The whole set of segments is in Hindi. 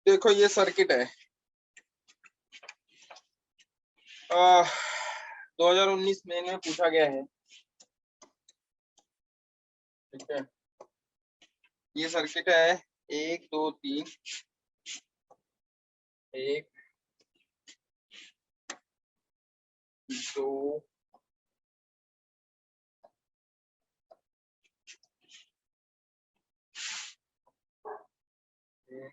देखो ये सर्किट है 2019 में पूछा गया है, ठीक है। ये सर्किट है 1 2 3, 1 2 3,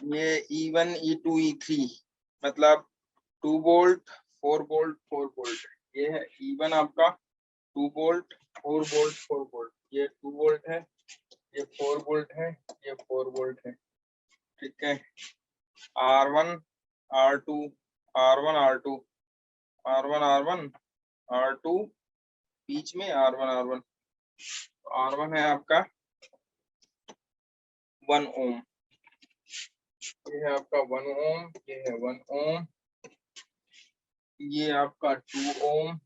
ये E1 E2 E3 मतलब 2 वोल्ट 4 वोल्ट 4 वोल्ट। ये है E1 आपका 2 वोल्ट 4 वोल्ट 4 वोल्ट, ये 2 वोल्ट है, ये 4 वोल्ट है, ये 4 वोल्ट है, ठीक है। R1 R2 R1 R2 R1 R1 R2 बीच में R1 R1 R1 है आपका 1 ओम, ये है आपका 1 ओम, ये है 1 ओम, ये आपका 2 ओम,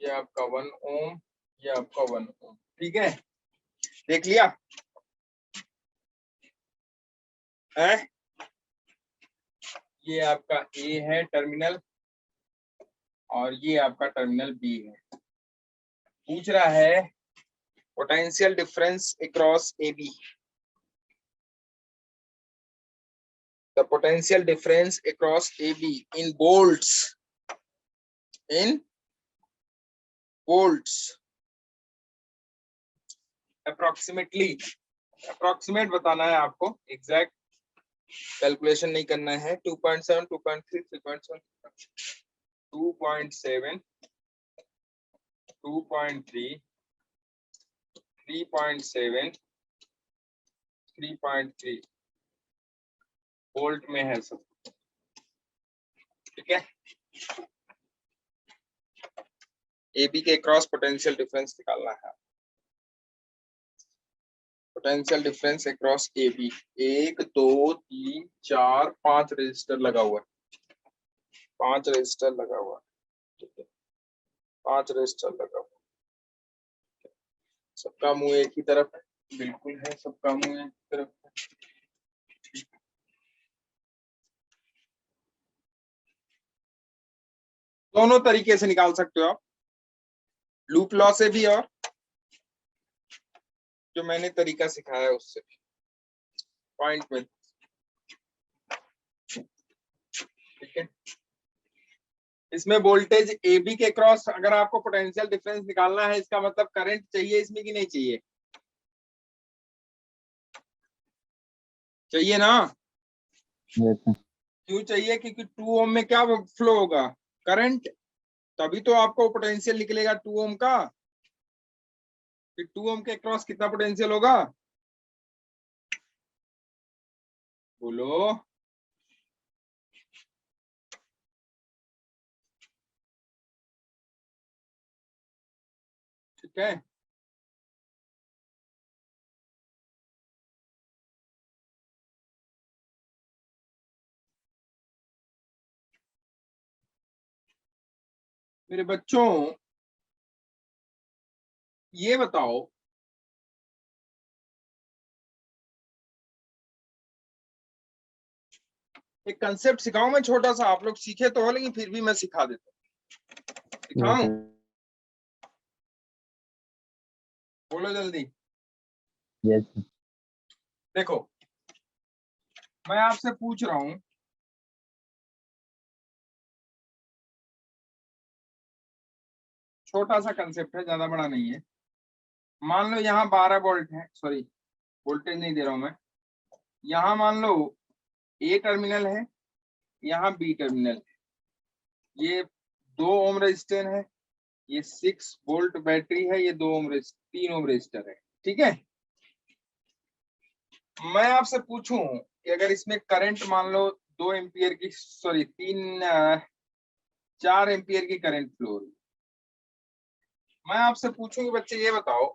ये आपका 1 ओम, ये आपका 1 ओम, ठीक है। देख लिया है? ये आपका ए है टर्मिनल और ये आपका टर्मिनल बी है। पूछ रहा है potential difference across A B. The potential difference across AB in volts, in volts, approximate बताना है आपको, एग्जैक्ट कैलकुलेशन नहीं करना है। 2.7 2.3 3.7 2.7 2.3 3.7 3.3 वोल्ट में है सब, ठीक है। AB के क्रॉस पोटेंशियल डिफरेंस निकालना है। Potential difference across AB 1 2 3 4 5 resistor लगा हुआ है, 5 रेजिस्टर लगा हुआ है, ठीक है। 5 रेजिस्टर लगा हुआ है, सबका मुंह एक ही तरफ है, बिल्कुल है, सबका मुंह एक ही तरफ है। दोनों तरीके से निकाल सकते हो आप, लूप लॉ से भी और जो मैंने तरीका सिखाया है उससे भी, पॉइंट में, ठीक है। इसमें वोल्टेज AB के क्रॉस अगर आपको पोटेंशियल डिफरेंस निकालना है, इसका मतलब करंट चाहिए इसमें कि नहीं चाहिए? चाहिए ना? क्यों चाहिए? क्योंकि 2 ओम में क्या फ्लो होगा? करंट, तभी तो आपको पोटेंशियल निकलेगा 2 ओम का। कि 2 ओम के क्रॉस कितना पोटेंशियल होगा? बोलो। ठीक है, मेरे बच्चों ये बताओ, एक कंसेप्ट सिखाऊं मैं छोटा सा, आप लोग सीखे तो हो लेकिन फिर भी मैं सिखा देता हूं। सिखाऊं? बोलो जल्दी। यस। देखो मैं आपसे पूछ रहा हूं, छोटा सा कंसेप्ट है, ज्यादा बड़ा नहीं है। मान लो यहाँ 12 वोल्ट है, सॉरी वोल्टेज नहीं दे रहा हूं मैं। यहाँ मान लो ए टर्मिनल है, यहाँ बी टर्मिनल है, ये 2 ओम रेजिस्टर है, ये 6 वोल्ट बैटरी है, ये 2 ओम 3 ओम रेजिस्टर है, ठीक है। मैं आपसे पूछूं कि अगर इसमें करंट मान लो 2 एम्पियर की, सॉरी 4 एम्पियर की करंट फ्लो हो रही, मैं आपसे पूछूं कि बच्चे ये बताओ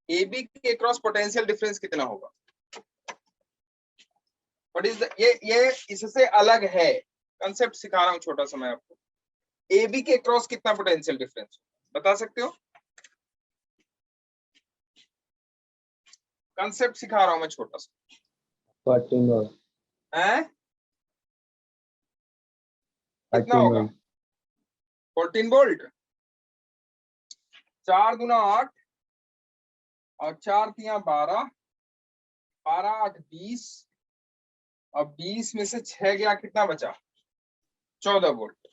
ए बी के क्रॉस पोटेंशियल डिफरेंस कितना होगा? व्हाट इज द, ये इससे अलग है, कंसेप्ट सिखा रहा हूं छोटा सा मैं आपको। ए बी के क्रॉस कितना पोटेंशियल डिफरेंस बता सकते हो? कंसेप्ट सिखा रहा हूं मैं छोटा सा। 14 वोल्ट। हैं? कितना होगा? 14 वोल्ट। 4 दूना 8 और 4 तिया 12, 12 8 20 और 20 में से 6 गया, कितना बचा? 14 वोल्ट।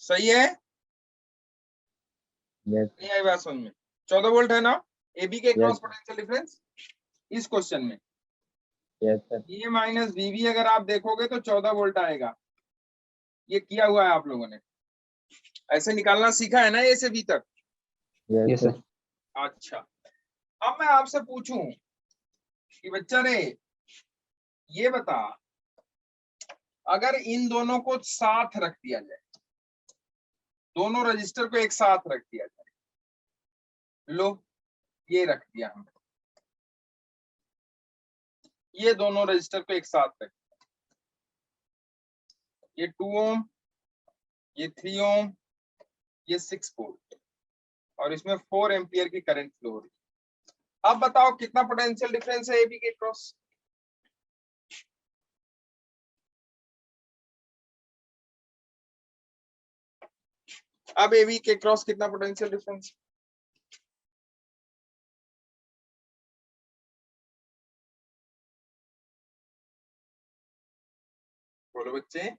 सही है? नहीं आई बात समझ में? 14 वोल्ट है ना ए बी के क्रॉस पोटेंशियल डिफरेंस इस क्वेश्चन में। Yes sir. ये माइनस बीबी अगर आप देखोगे तो 14 वोल्ट आएगा। ये किया हुआ है आप लोगों ने, ऐसे निकालना सीखा है ना ए से बी तक? Yes sir. अच्छा, अब मैं आपसे पूछूं कि बच्चा रे ये बता, अगर इन दोनों को साथ रख दिया जाए, दोनों रजिस्टर को एक साथ रख दिया जाए, लो ये रख दिया हमने, ये दोनों रजिस्टर को एक साथ रख, ये 2 ओम, ये 3 ओम, ये 6 वोल्ट और इसमें 4 एम्पियर की करंट फ्लो हो रही है। अब बताओ कितना पोटेंशियल डिफरेंस है ए बी के क्रॉस? अब ए बी के क्रॉस कितना पोटेंशियल डिफरेंस? बोलो बच्चे।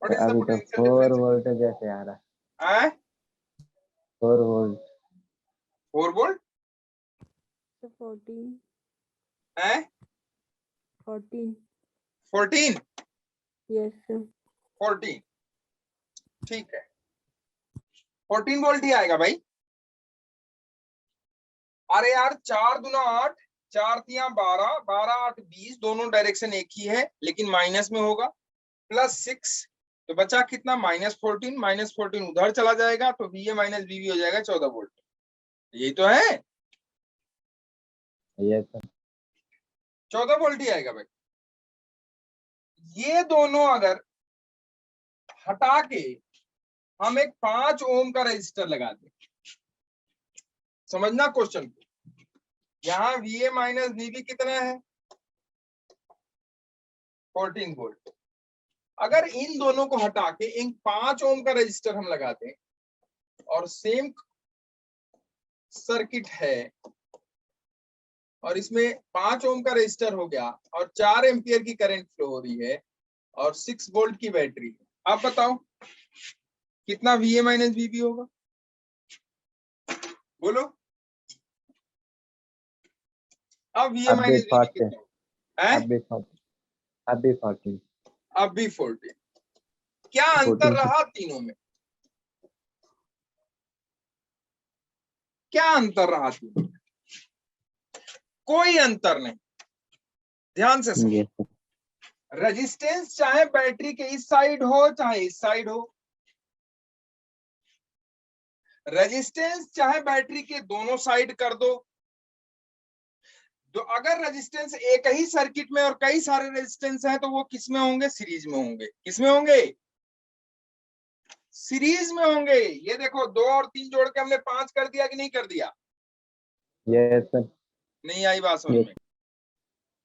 What is the अभी तो potential 4 difference? वोल्ट जैसे आ रहा है। 4 वोल्ट। 4 वोल्ट 14 है? 14 14 yes sir 14 ठीक है, 14 वोल्ट ही आएगा भाई। अरे यार 4 दूना 8, 4 तिया 12, 12 8 20, दोनों डायरेक्शन एक ही है लेकिन माइनस में होगा, प्लस 6 तो बचा कितना? -14, -14 उधर चला जाएगा तो VA माइनस VB हो जाएगा 14 वोल्ट। यही तो है, यस सर। 14 वोल्ट ही आएगा भाई। ये दोनों अगर हटा के हम एक 5 ओम का रजिस्टर लगा दें, समझना क्वेश्चन को, यहाँ VA माइनस VB कितना है? 14 वोल्ट। अगर इन दोनों को हटा के इन 5 ओम का रजिस्टर हम लगा दें और सेम सर्किट है और इसमें 5 ओम का रजिस्टर हो गया और 4 एम्पियर की करंट फ्लो हो रही है और 6 वोल्ट की बैटरी है, आप बताओ कितना VA माइनस VB होगा? बोलो। अब VA माइनस VB कितना है? अभी 14। अब भी 14। क्या अंतर रहा तीनों में? क्या अंतर रहा तीनों में? कोई अंतर नहीं, ध्यान से सुनो। रेजिस्टेंस चाहे बैटरी के इस साइड हो चाहे इस साइड हो, रेजिस्टेंस चाहे बैटरी के दोनों साइड कर दो, तो अगर रेजिस्टेंस एक ही सर्किट में और कई सारे रेजिस्टेंस हैं तो वो किस में होंगे? सीरीज में होंगे। किस में होंगे? सीरीज में होंगे। ये देखो 2 और 3 जोड़ के हमने 5 कर दिया कि नहीं कर दिया? Yes sir. नहीं आई बात समझ में?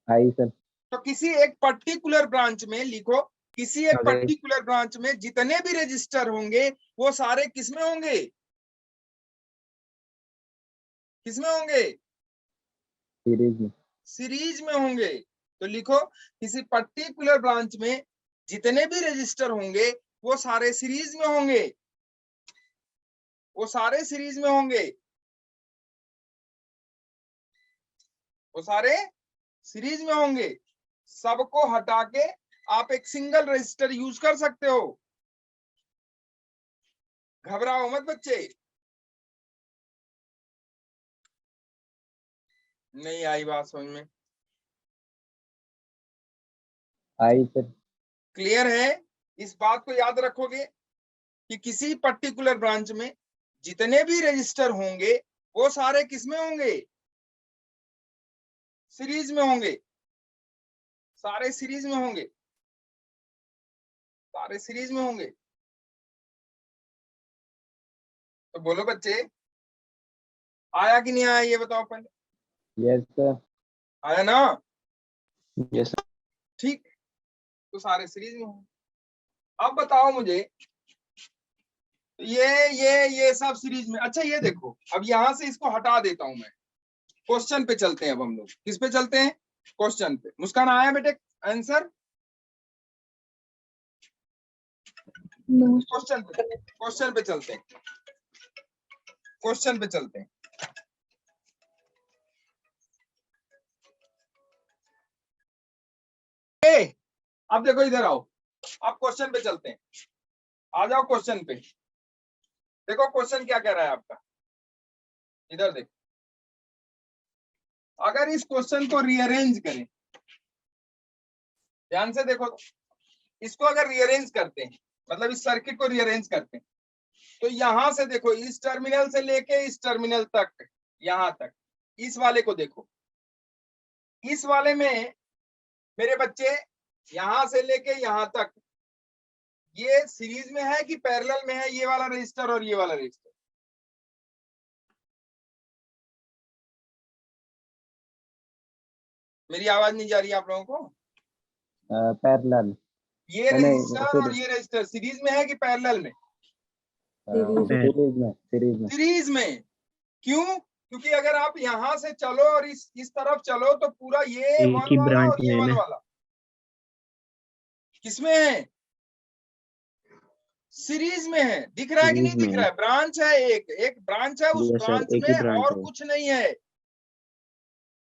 आई सर। तो किसी एक पर्टिकुलर ब्रांच में लिखो, किसी एक पर्टिकुलर ब्रांच में जितने भी रजिस्टर होंगे वो सारे किसमें होंगे? किसमें होंगे? सीरीज में। सीरीज में होंगे। तो लिखो किसी पर्टिकुलर ब्रांच में जितने भी रजिस्टर होंगे वो सारे सीरीज में होंगे, वो सारे सीरीज में होंगे, वो सारे सीरीज में होंगे। सबको हटा के आप एक सिंगल रजिस्टर यूज कर सकते हो। घबराओ मत बच्चे। नहीं आई बात समझ में? आई सर। क्लियर है? इस बात को याद रखोगे कि किसी पर्टिकुलर ब्रांच में जितने भी रजिस्टर होंगे वो सारे किसमें होंगे? सीरीज में होंगे, सारे सीरीज में होंगे, सारे सीरीज में होंगे। तो बोलो बच्चे, आया कि नहीं आया ये बताओ पहले। Yes sir. आया ना? Yes sir. ठीक, तो सारे सीरीज में होंगे। अब बताओ मुझे, ये सब सीरीज में। अच्छा ये देखो, अब यहां से इसको हटा देता हूं मैं, क्वेश्चन पे चलते हैं अब हम लोग। किस पे चलते हैं? क्वेश्चन पे। मुस्कान आया बेटे आंसर? क्वेश्चन पे, क्वेश्चन पे चलते हैं, क्वेश्चन पे चलते हैं। अब देखो इधर आओ, अब क्वेश्चन पे चलते हैं। आ जाओ क्वेश्चन पे। देखो क्वेश्चन क्या कह रहा है आपका, इधर देखो। अगर इस क्वेश्चन को रीअरेंज करें, ध्यान से देखो, इसको अगर रीअरेंज करते हैं, मतलब इस सर्किट को रीअरेंज करते हैं, तो यहां से देखो, इस टर्मिनल से लेके इस टर्मिनल तक, यहां तक, इस वाले को देखो। इस वाले में मेरे बच्चे, यहां से लेके यहां तक, ये सीरीज में है कि पैरेलल में है? ये वाला रजिस्टर और ये वाला रजिस्टर, मेरी आवाज नहीं जा रही आप लोगों को? पैरेलल। ये रजिस्टर और ये रजिस्टर सीरीज में है कि पैरेलल में? सीरीज में। सीरीज में। सीरीज में। क्यों? क्योंकि अगर आप यहां से चलो और इस तरफ चलो, तो पूरा ये वन वाला और ये वन वाला किसमें है? सीरीज में है। दिख रहा है कि नहीं दिख रहा है? ब्रांच है, एक ब्रांच है, उस ब्रांच में और कुछ नहीं है,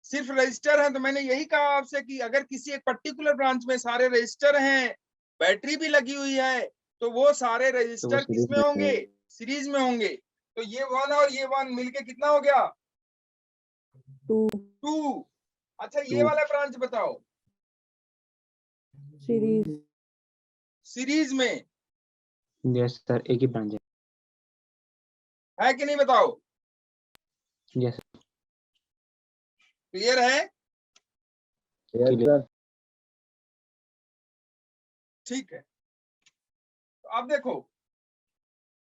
सिर्फ रजिस्टर है। तो मैंने यही कहा आपसे कि अगर किसी एक पर्टिकुलर ब्रांच में सारे रजिस्टर हैं, बैटरी भी लगी हुई है, तो वो सारे रजिस्टर किसमें होंगे? सीरीज में होंगे। तो ये वन और ये वन मिलके कितना हो गया? 2। अच्छा ये वाला ब्रांच बताओ, सीरीज। सीरीज में यस सर, एक ही ब्रांच है कि नहीं बताओ? यस क्लियर है? सर। ठीक है, तो अब देखो,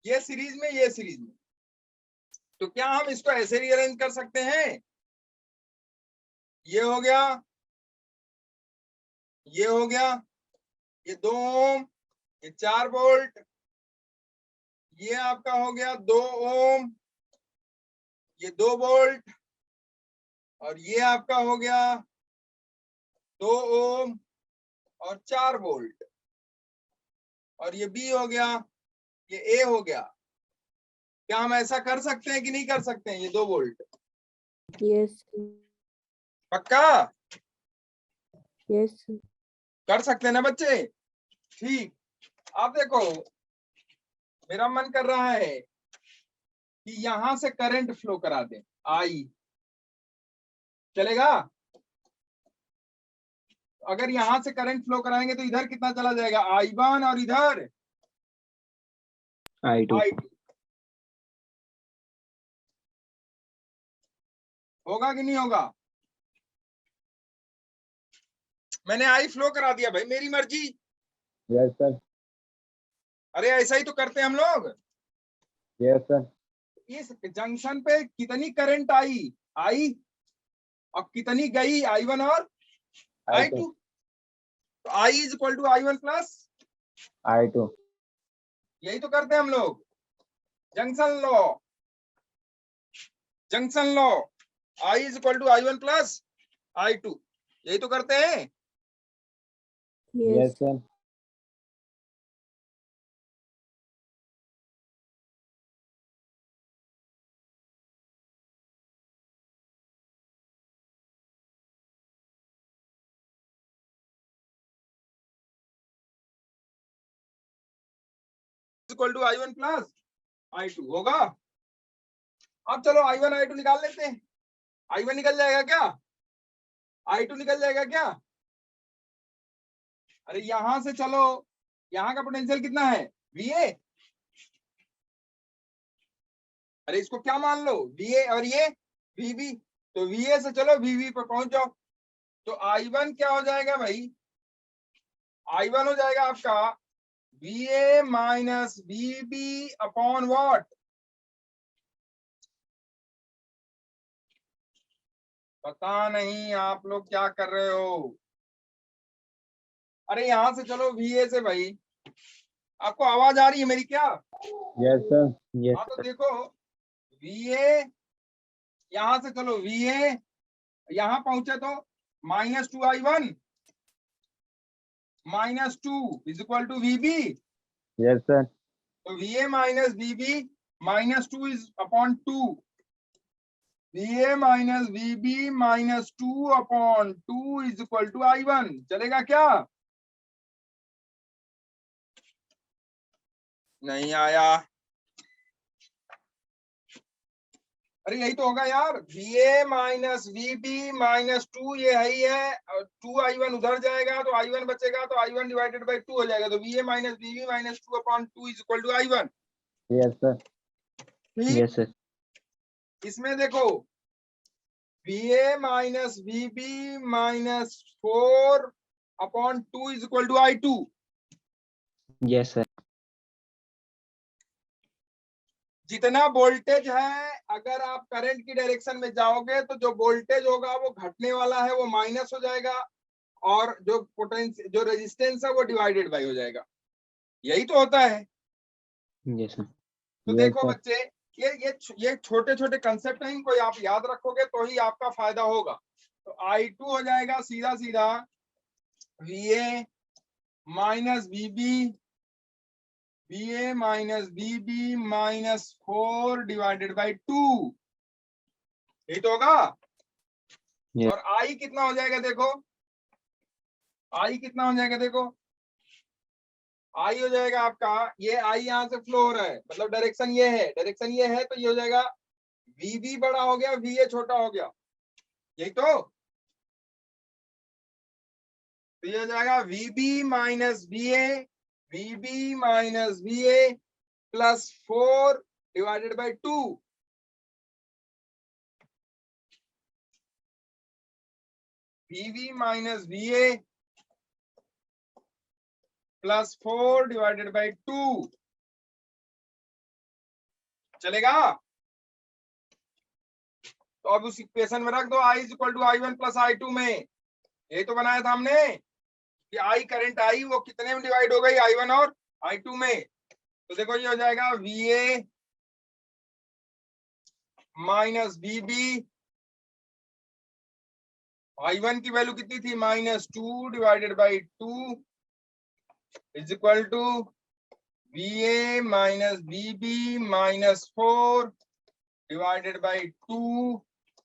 ये सीरीज में, ये सीरीज में, तो क्या हम इसको ऐसे रीअरेंज कर सकते हैं? ये हो गया, ये हो गया, ये 2 ओम, ये 4 वोल्ट, ये आपका हो गया 2 ओम, ये 2 वोल्ट, और ये आपका हो गया 2 ओम और 4 वोल्ट, और ये बी हो गया, ये ए हो गया। क्या हम ऐसा कर सकते हैं कि नहीं कर सकते हैं? ये 2 वोल्ट यस। पक्का यस। कर सकते हैं ना बच्चे? ठीक, अब देखो, मेरा मन कर रहा है कि यहां से करंट फ्लो करा दें, आई, चलेगा? अगर यहां से करंट फ्लो कराएंगे तो इधर कितना चला जाएगा? I1, और इधर I2। होगा कि नहीं होगा? मैंने आई फ्लो करा दिया भाई, मेरी मर्जी। Yes sir. अरे ऐसा ही तो करते हैं हम लोग। Yes sir. इस जंक्शन पे कितनी करंट आई? आई, और कितनी गई? I1 और I2। तो I is equal to I1 plus I2। यही तो करते हैं हम लोग। Junction law, junction law, I is equal to I1 plus I2, यही तो करते हैं। Yes sir. Equal to I1 plus I2 होगा। अब चलो I1 I2 निकाल लेते हैं। I1 निकल जाएगा क्या? I2 निकल जाएगा क्या? अरे यहां से चलो, यहां का पोटेंशियल कितना है? VA, अरे इसको क्या मान लो, VA और ये VB, तो VA से चलो VB पर पहुंच जाओ। तो I1 क्या हो जाएगा भाई, I1 हो जाएगा आपका VA minus VB upon what, पता नहीं आप लोग क्या कर रहे हो। अरे यहां से चलो VA से भाई, आपको आवाज आ रही है मेरी क्या? Yes, sir. Yes, हाँ तो sir. देखो VA, यहां से चलो VA, यहां पहुंचे तो -2I1 -2 is equal to VB, Yes, sir. तो VA minus VB -2 is upon 2, VA minus VB -2 upon 2 is equal to I1, चलेगा क्या? नहीं आया, अरे यही तो होगा यार, VA माइनस VB -2 ये है ही है, और 2I1 उधर जाएगा तो I1 बचेगा, तो I1 डिवाइडेड बाई 2 हो जाएगा, तो VA minus VB -2 upon 2 is equal to I1। Yes, sir. ठीक, Yes, sir. इसमें देखो VA minus VB -4 upon 2 is equal to I2। Yes, sir. जितना वोल्टेज है, अगर आप करंट की डायरेक्शन में जाओगे तो जो वोल्टेज होगा वो घटने वाला है, वो माइनस हो जाएगा, और जो पोटेंशियल जो रेजिस्टेंस है वो डिवाइडेड बाई हो जाएगा, यही तो होता है। Yes, sir. तो Yes, देखो sir. बच्चे, ये छोटे छोटे कंसेप्ट हैं, इनको आप याद रखोगे तो ही आपका फायदा होगा। तो I2 हो जाएगा सीधा सीधा VA minus VA minus VB -4 divided by 2, यही तो होगा। Yes. और I कितना हो जाएगा देखो, I कितना हो जाएगा देखो, I हो जाएगा आपका, ये I यहाँ से फ्लो हो रहा है, मतलब डायरेक्शन ये है, डायरेक्शन ये है, तो ये हो जाएगा VB बड़ा हो गया, VA छोटा हो गया, यही तो ये हो जाएगा VB minus VA plus 4 divided by 2, VB minus VA plus 4 divided by 2, चलेगा। तो अब उस इक्वेशन में रख दो I is equal to I1 plus I2 में, यही तो बनाया था हमने कि I करंट आई वो कितने में डिवाइड हो गई, I1 और I2 में। तो देखो ये हो जाएगा VA माइनस VB, I1 की वैल्यू कितनी थी -2 divided by 2 is equal to VA minus VB -4 divided by 2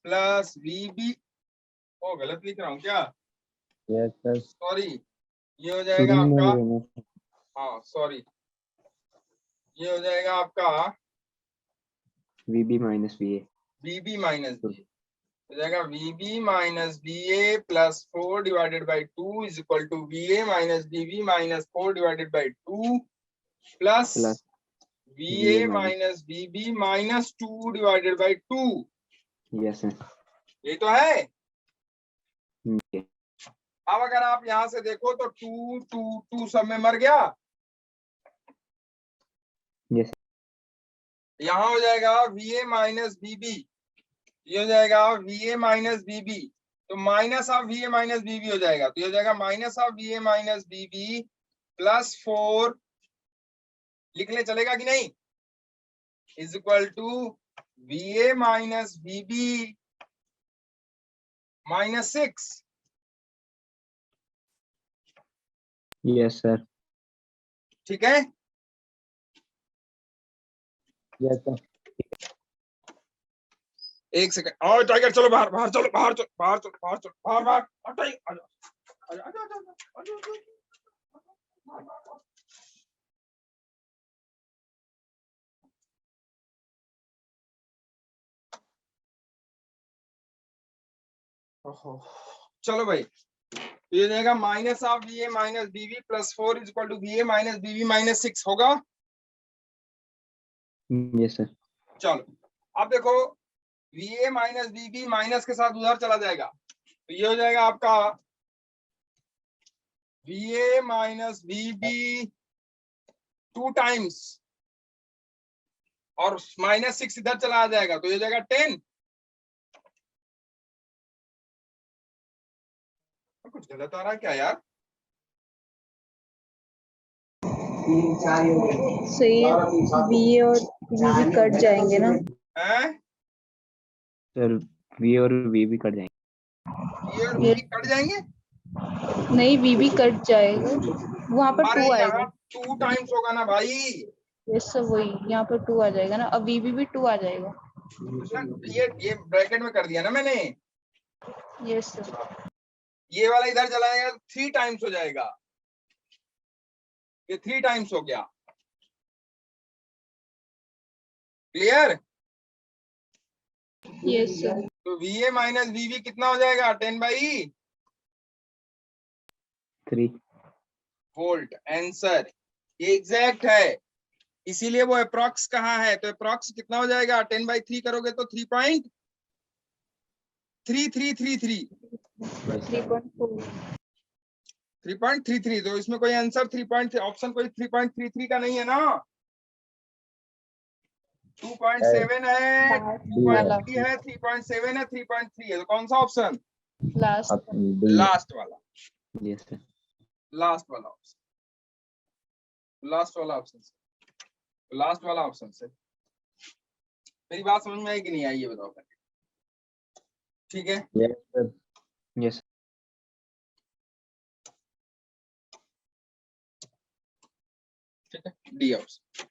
plus VB, ओ गलत लिख रहा हूँ क्या, Yes, sir. सॉरी, ये हो जाएगा आपका, हाँ सॉरी, ये हो जाएगा आपका VB minus VA. VB minus VA, हो जाएगा VB minus VA plus 4 divided by 2 is equal to VA minus VB -4 divided by 2 plus Plus VA VA minus. Minus VB -2 divided by 2, Yes, sir. यही तो है। Okay. अब अगर आप यहां से देखो तो 2 2 2 सब में मर गया, Yes. यहाँ हो जाएगा VA माइनस VB, ये हो जाएगा VA माइनस VB, तो minus of VA minus VB हो जाएगा, तो ये हो जाएगा minus of VA minus VB प्लस 4, लिखने चलेगा कि नहीं, is equal to VA minus VB -6, Yes, sir. ठीक है। Yes, sir. एक सेकंड और टाइगर, चलो बाहर बाहर चलो, बाहर चलो बाहर चलो बाहर चलो बाहर बाहर, और टाइगर आजा आजा आजा आजा आजा। ओहो, चलो भाई, तो ये जाएगा minus of VA minus BB plus 4 is equal to VA minus BB -6 होगा। Yes, sir. चलो अब देखो VA माइनस VB माइनस के साथ उधर चला जाएगा, तो ये हो जाएगा आपका VA माइनस VB 2 टाइम्स और -6 इधर चला जाएगा, तो ये हो जाएगा 10। कुछ गलत आ रहा है क्या यार? सही है, बी और बी कट जाएंगे ना। हैं? सर वी और वी भी कट जाएंगे। ये और VB कट जाएंगे? नहीं, बी कट जाएगा, वहां पर अरे 2 यहाँ आएगा। 2 टाइम्स होगा ना भाई। यस सर, वही यहाँ पर 2 आ जाएगा ना, अब वीबी भी 2 आ जाएगा। ना, ये ब्रैकेट में कर दिया ना मैंने, यस सर। ये वाला इधर चला जाएगा, 3 टाइम्स हो जाएगा, ये 3 टाइम्स हो गया। क्लियर? Yes sir. तो VA माइनस VB कितना हो जाएगा? 10/3 वोल्ट। आंसर ये एग्जैक्ट है, इसीलिए वो अप्रॉक्स कहा है। तो अप्रॉक्स कितना हो जाएगा? 10/3 करोगे तो 3.3333 3.4। 3.33। तो इसमें कोई आंसर 3. ऑप्शन कोई 3.33 का नहीं है ना, 2.7 है, 2.3 है, 3.7 है, 3.3 है। तो कौन सा ऑप्शन? लास्ट। लास्ट वाला, यस सर। लास्ट वाला ऑप्शन, लास्ट वाला ऑप्शन से, लास्ट वाला ऑप्शन से। मेरी बात समझ में आई कि नहीं आई, ये बताओ पहले। ठीक है, यस सर। यस ठीक है, डी ऑप्शन।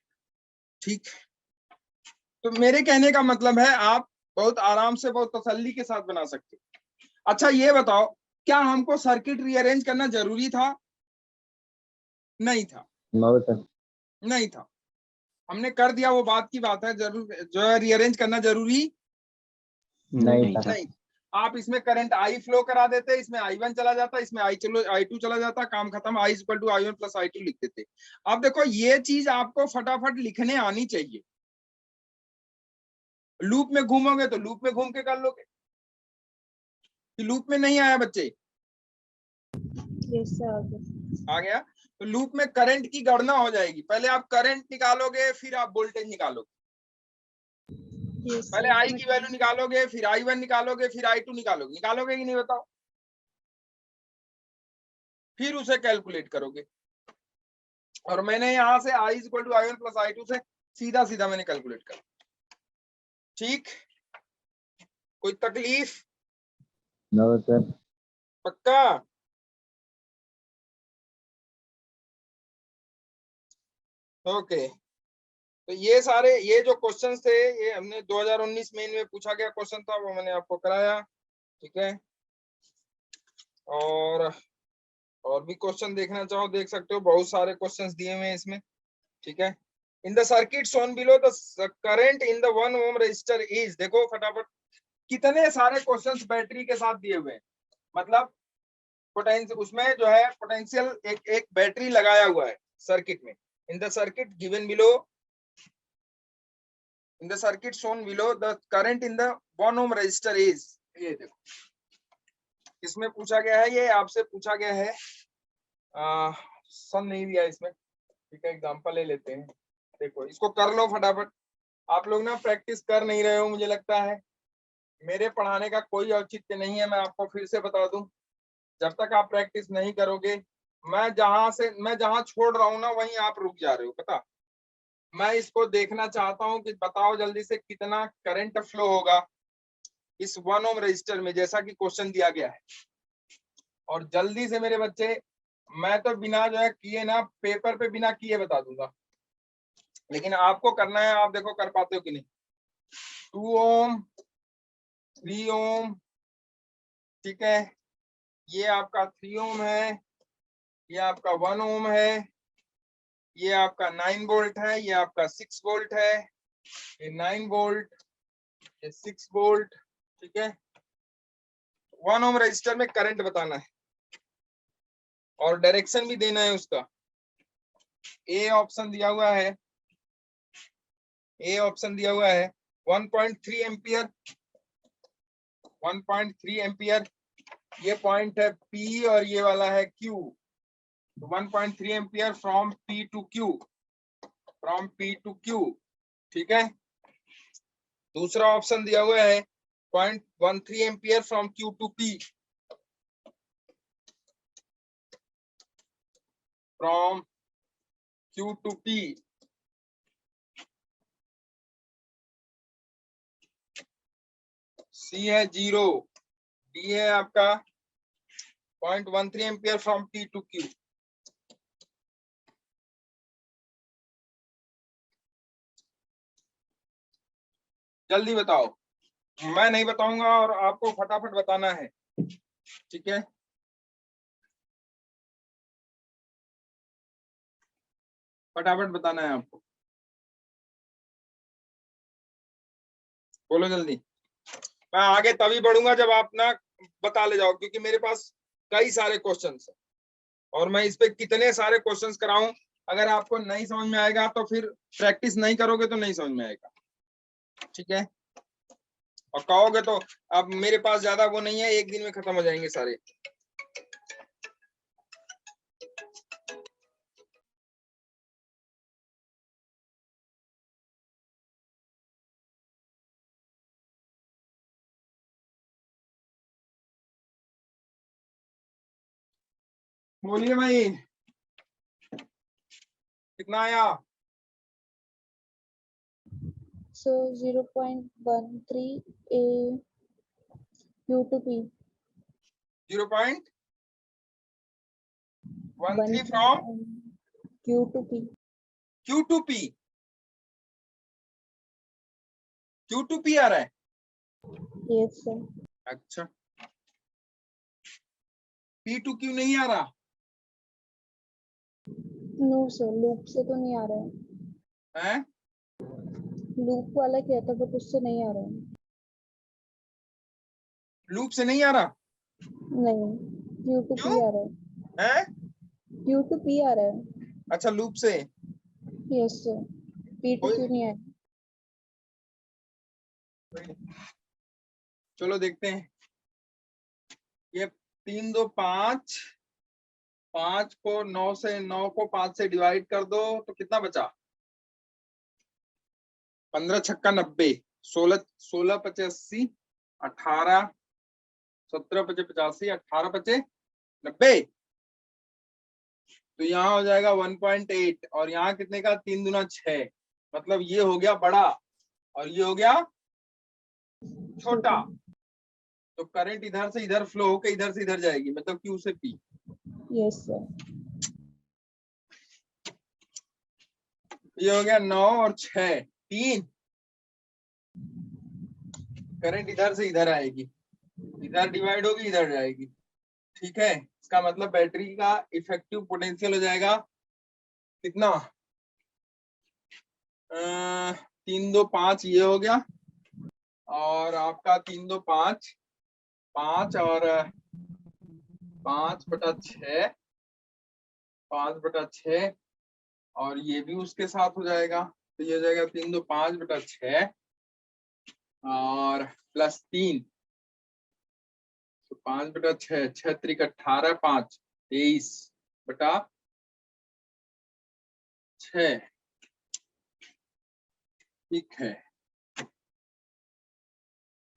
ठीक, तो मेरे कहने का मतलब है आप बहुत आराम से, बहुत तसल्ली के साथ बना सकते हो। अच्छा ये बताओ, क्या हमको सर्किट रीअरेंज करना जरूरी था? नहीं था, नो सर। नहीं था, हमने कर दिया, वो बात की बात है। जरूर जो है रीअरेंज करना जरूरी नहीं था। नहीं। आप इसमें करंट I फ्लो करा देते, इसमें I1 चला जाता, इसमें I2 चला जाता, काम खत्म, I = I1 + I2 लिख देते। अब देखो ये चीज आपको फटाफट लिखने आनी चाहिए। लूप में घूमोगे तो लूप में घूम के कर लोगे, कि लूप में नहीं आया बच्चे? Yes sir. आ गया। तो लूप में करंट की गणना हो जाएगी, पहले आप करंट निकालोगे, फिर आप वोल्टेज निकालोगे। पहले I की वैल्यू निकालोगे, फिर I1 निकालोगे, फिर I2 निकालोगे। निकालोगे कि नहीं बताओ? फिर उसे कैलकुलेट करोगे। और मैंने यहां से I = I1 + I2 से सीधा सीधा मैंने कैलकुलेट कर। ठीक, कोई तकलीफ? No sir. पक्का? ओके, तो ये सारे, ये जो क्वेश्चन थे, ये हमने 2019 में इनमें पूछा गया क्वेश्चन था, वो मैंने आपको कराया। ठीक है, और भी क्वेश्चन देखना चाहो देख सकते हो, बहुत सारे क्वेश्चंस दिए हुए हैं इसमें। ठीक है, in the circuit shown below the current in the 1 ohm resistor is. देखो फटाफट, कितने सारे क्वेश्चंस बैटरी के साथ दिए हुए हैं, मतलब पोटेंशियल, उसमें जो है पोटेंशियल एक बैटरी लगाया हुआ है सर्किट में। In the circuit given below, in the circuit shown below the current in the 1 ohm resistor is. ये देखो, इसमें पूछा गया है, ये आपसे पूछा गया है, सन नहीं दिया इसमें। ठीक है, एग्जांपल ले लेते हैं। देखो इसको कर लो फटाफट। आप लोग ना प्रैक्टिस कर नहीं रहे हो, मुझे लगता है। मेरे पढ़ाने का कोई औचित्य नहीं है, मैं आपको फिर से बता दूं। जब तक आप प्रैक्टिस नहीं करोगे, मैं जहां छोड़ रहा हूं ना, वहीं आप रुक जा रहे हो। पता, मैं इसको देखना चाहता हूं कि बताओ जल्दी से कितना करंट फ्लो होगा इस 1 ओम रजिस्टर में, जैसा कि क्वेश्चन दिया गया है। और जल्दी से मेरे बच्चे, मैं तो बिना जो है किए ना, पेपर पे बिना किए बता दूंगा, लेकिन आपको करना है। आप देखो कर पाते हो कि नहीं। 2 ओम, 3 ओम, ठीक है, ये आपका 3 ओम है, ये आपका 1 ओम है, ये आपका 9 वोल्ट है, ये आपका 6 वोल्ट है, ये 9 वोल्ट, ये 6 वोल्ट। ठीक है, 1 ओम रजिस्टर में करंट बताना है और डायरेक्शन भी देना है उसका। ए ऑप्शन दिया हुआ है, ए ऑप्शन दिया हुआ है 1.3 एम्पियर, 1.3 एम्पियर, ये पॉइंट है P और ये वाला है Q। तो 1.3 ampere from P to Q, from P to Q, ठीक है। दूसरा ऑप्शन दिया हुआ है 0.13 ampere from Q to P, from Q to P। C है 0, D है आपका 0.13 ampere from P to Q। जल्दी बताओ, मैं नहीं बताऊंगा और आपको फटाफट बताना है, ठीक है। फटाफट बताना है आपको, बोलो जल्दी। मैं आगे तभी बढ़ूंगा जब आप ना बता ले जाओ, क्योंकि मेरे पास कई सारे क्वेश्चंस हैं और मैं इस पे कितने सारे क्वेश्चंस कराऊं। अगर आपको नहीं समझ में आएगा तो फिर प्रैक्टिस नहीं करोगे तो नहीं समझ में आएगा, ठीक है। और कहोगे तो अब मेरे पास ज्यादा वो नहीं है, एक दिन में खत्म हो जाएंगे सारे। बोलिए भाई, कितना आया? So 0.13 a Q to P. 0.13 from Q to P. Q to P, Q to P आ रहा है। Yes sir. अच्छा, P टू Q नहीं आ रहा? No sir, लूप से तो नहीं आ रहा है। है लूप वाला क्या था, बट उससे नहीं आ रहा है। लूप से नहीं आ रहा? नहीं, Q to P क्यों? आ रहा है। है Q to P आ रहा है। अच्छा, लूप से। Yes sir. P to Q नहीं आया। चलो देखते हैं। ये 3 2 5, 5 को 9 से, 9 को 5 से डिवाइड कर दो तो कितना बचा? 15 छक्का 90, 16 16 पचे 80, 18 17 पचे 85, 18 पचे 90। तो यहाँ हो जाएगा 1.8 और यहाँ कितने का? 3 दूना 6, मतलब ये हो गया बड़ा और ये हो गया छोटा। तो करंट इधर से इधर फ्लो होकर इधर से इधर जाएगी, मतलब Q से P। Yes sir. ये हो गया 9 और 6, 3। करंट इधर से इधर आएगी, इधर डिवाइड होगी इधर जाएगी, ठीक है। इसका मतलब बैटरी का इफेक्टिव पोटेंशियल हो जाएगा कितना? 3 2 5 ये हो गया और आपका 3 2 5, 5 और 5/6, 5/6 और ये भी उसके साथ हो जाएगा। तो ये हो जाएगा 3 2 5/6 और प्लस 3, तो 5/6, 6 3 18, 5 23/6, ठीक है।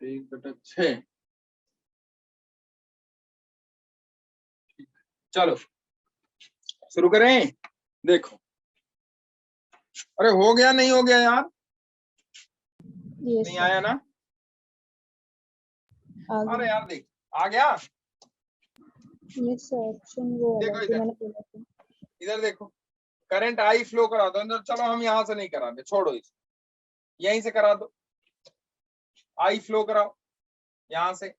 23/6, चलो शुरू करें। देखो, अरे हो गया नहीं हो गया यार? Yes नहीं sir. आया ना? आ अरे गया। यार देख, आ गया। Yes sir, ऑप्शन वो वाला देखो जो इधर, मैंने बोला था। इधर देखो, करंट आई फ्लो करा दो अंदर। चलो हम यहाँ से नहीं कराते, छोड़ो इसे, यहीं से करा दो। आई फ्लो कराओ यहाँ से,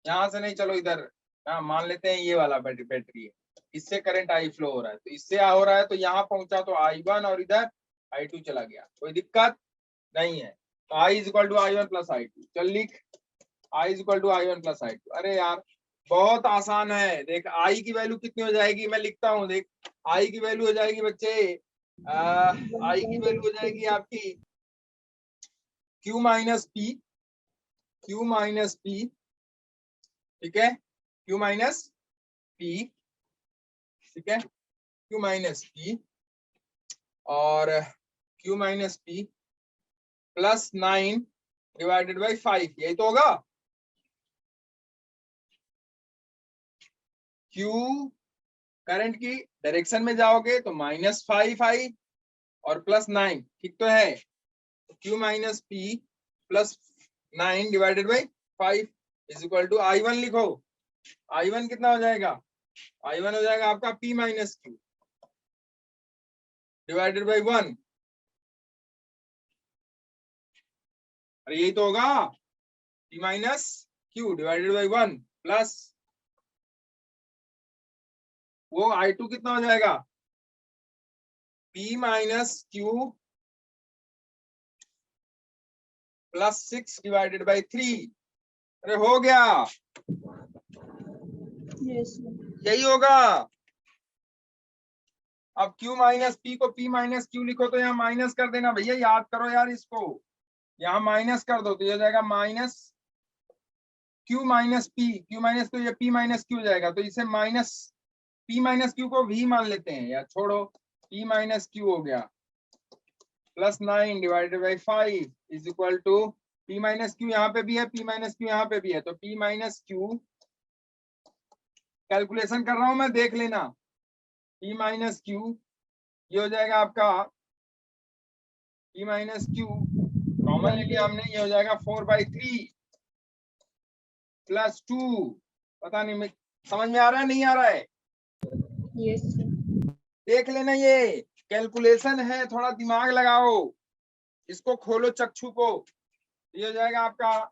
यहाँ से नहीं, चलो इधर। हाँ, मान लेते हैं ये वाला बैटरी है, इससे करंट आई फ्लो हो रहा है, तो इससे हो रहा है तो यहाँ पहुंचा तो I1 और इधर I2 चला गया, कोई दिक्कत नहीं है। तो I = I1 + I2, चल लिख, I = I1 + I2। अरे यार बहुत आसान है, देख I की वैल्यू कितनी हो जाएगी, मैं लिखता हूँ, देख I की वैल्यू हो जाएगी बच्चे, I की वैल्यू हो जाएगी आपकी Q minus P, Q minus P, ठीक है, Q माइनस पी, ठीक है, Q माइनस पी और Q minus P plus 9 divided by 5, यही तो होगा। Q करंट की डायरेक्शन में जाओगे तो -5 और प्लस 9, ठीक तो है। Q minus P plus 9 divided by 5 is equal to I1 लिखो। I1 कितना हो जाएगा? I1 हो जाएगा आपका P minus Q divided by 1। अरे यही तो होगा, P minus Q divided by 1 plus वो I2 कितना हो जाएगा? P minus Q plus 6 divided by 3। अरे हो गया, Yes. यही होगा। अब Q माइनस पी को P माइनस क्यू लिखो तो यहाँ माइनस कर देना भैया, याद करो यार इसको, यहाँ माइनस कर दो तो ये हो जाएगा minus Q minus P, Q minus तो ये P माइनस क्यू हो जाएगा, तो इसे माइनस P माइनस क्यू को V मान लेते हैं यार, छोड़ो, P माइनस क्यू हो गया plus 9 divided by 5 is equal to P minus Q यहाँ पे भी है, P माइनस क्यू यहाँ पे भी है, तो P माइनस क्यू कैलकुलेशन कर रहा हूं मैं, देख लेना। P माइनस क्यू ये हो जाएगा आपका P माइनस क्यू कॉमन ले लिया हमने, ये हो जाएगा 4/3 प्लस 2। पता नहीं समझ में आ रहा है नहीं आ रहा है? Yes. देख लेना, ये कैलकुलेशन है, थोड़ा दिमाग लगाओ, इसको खोलो चक्षु को। ये हो जाएगा आपका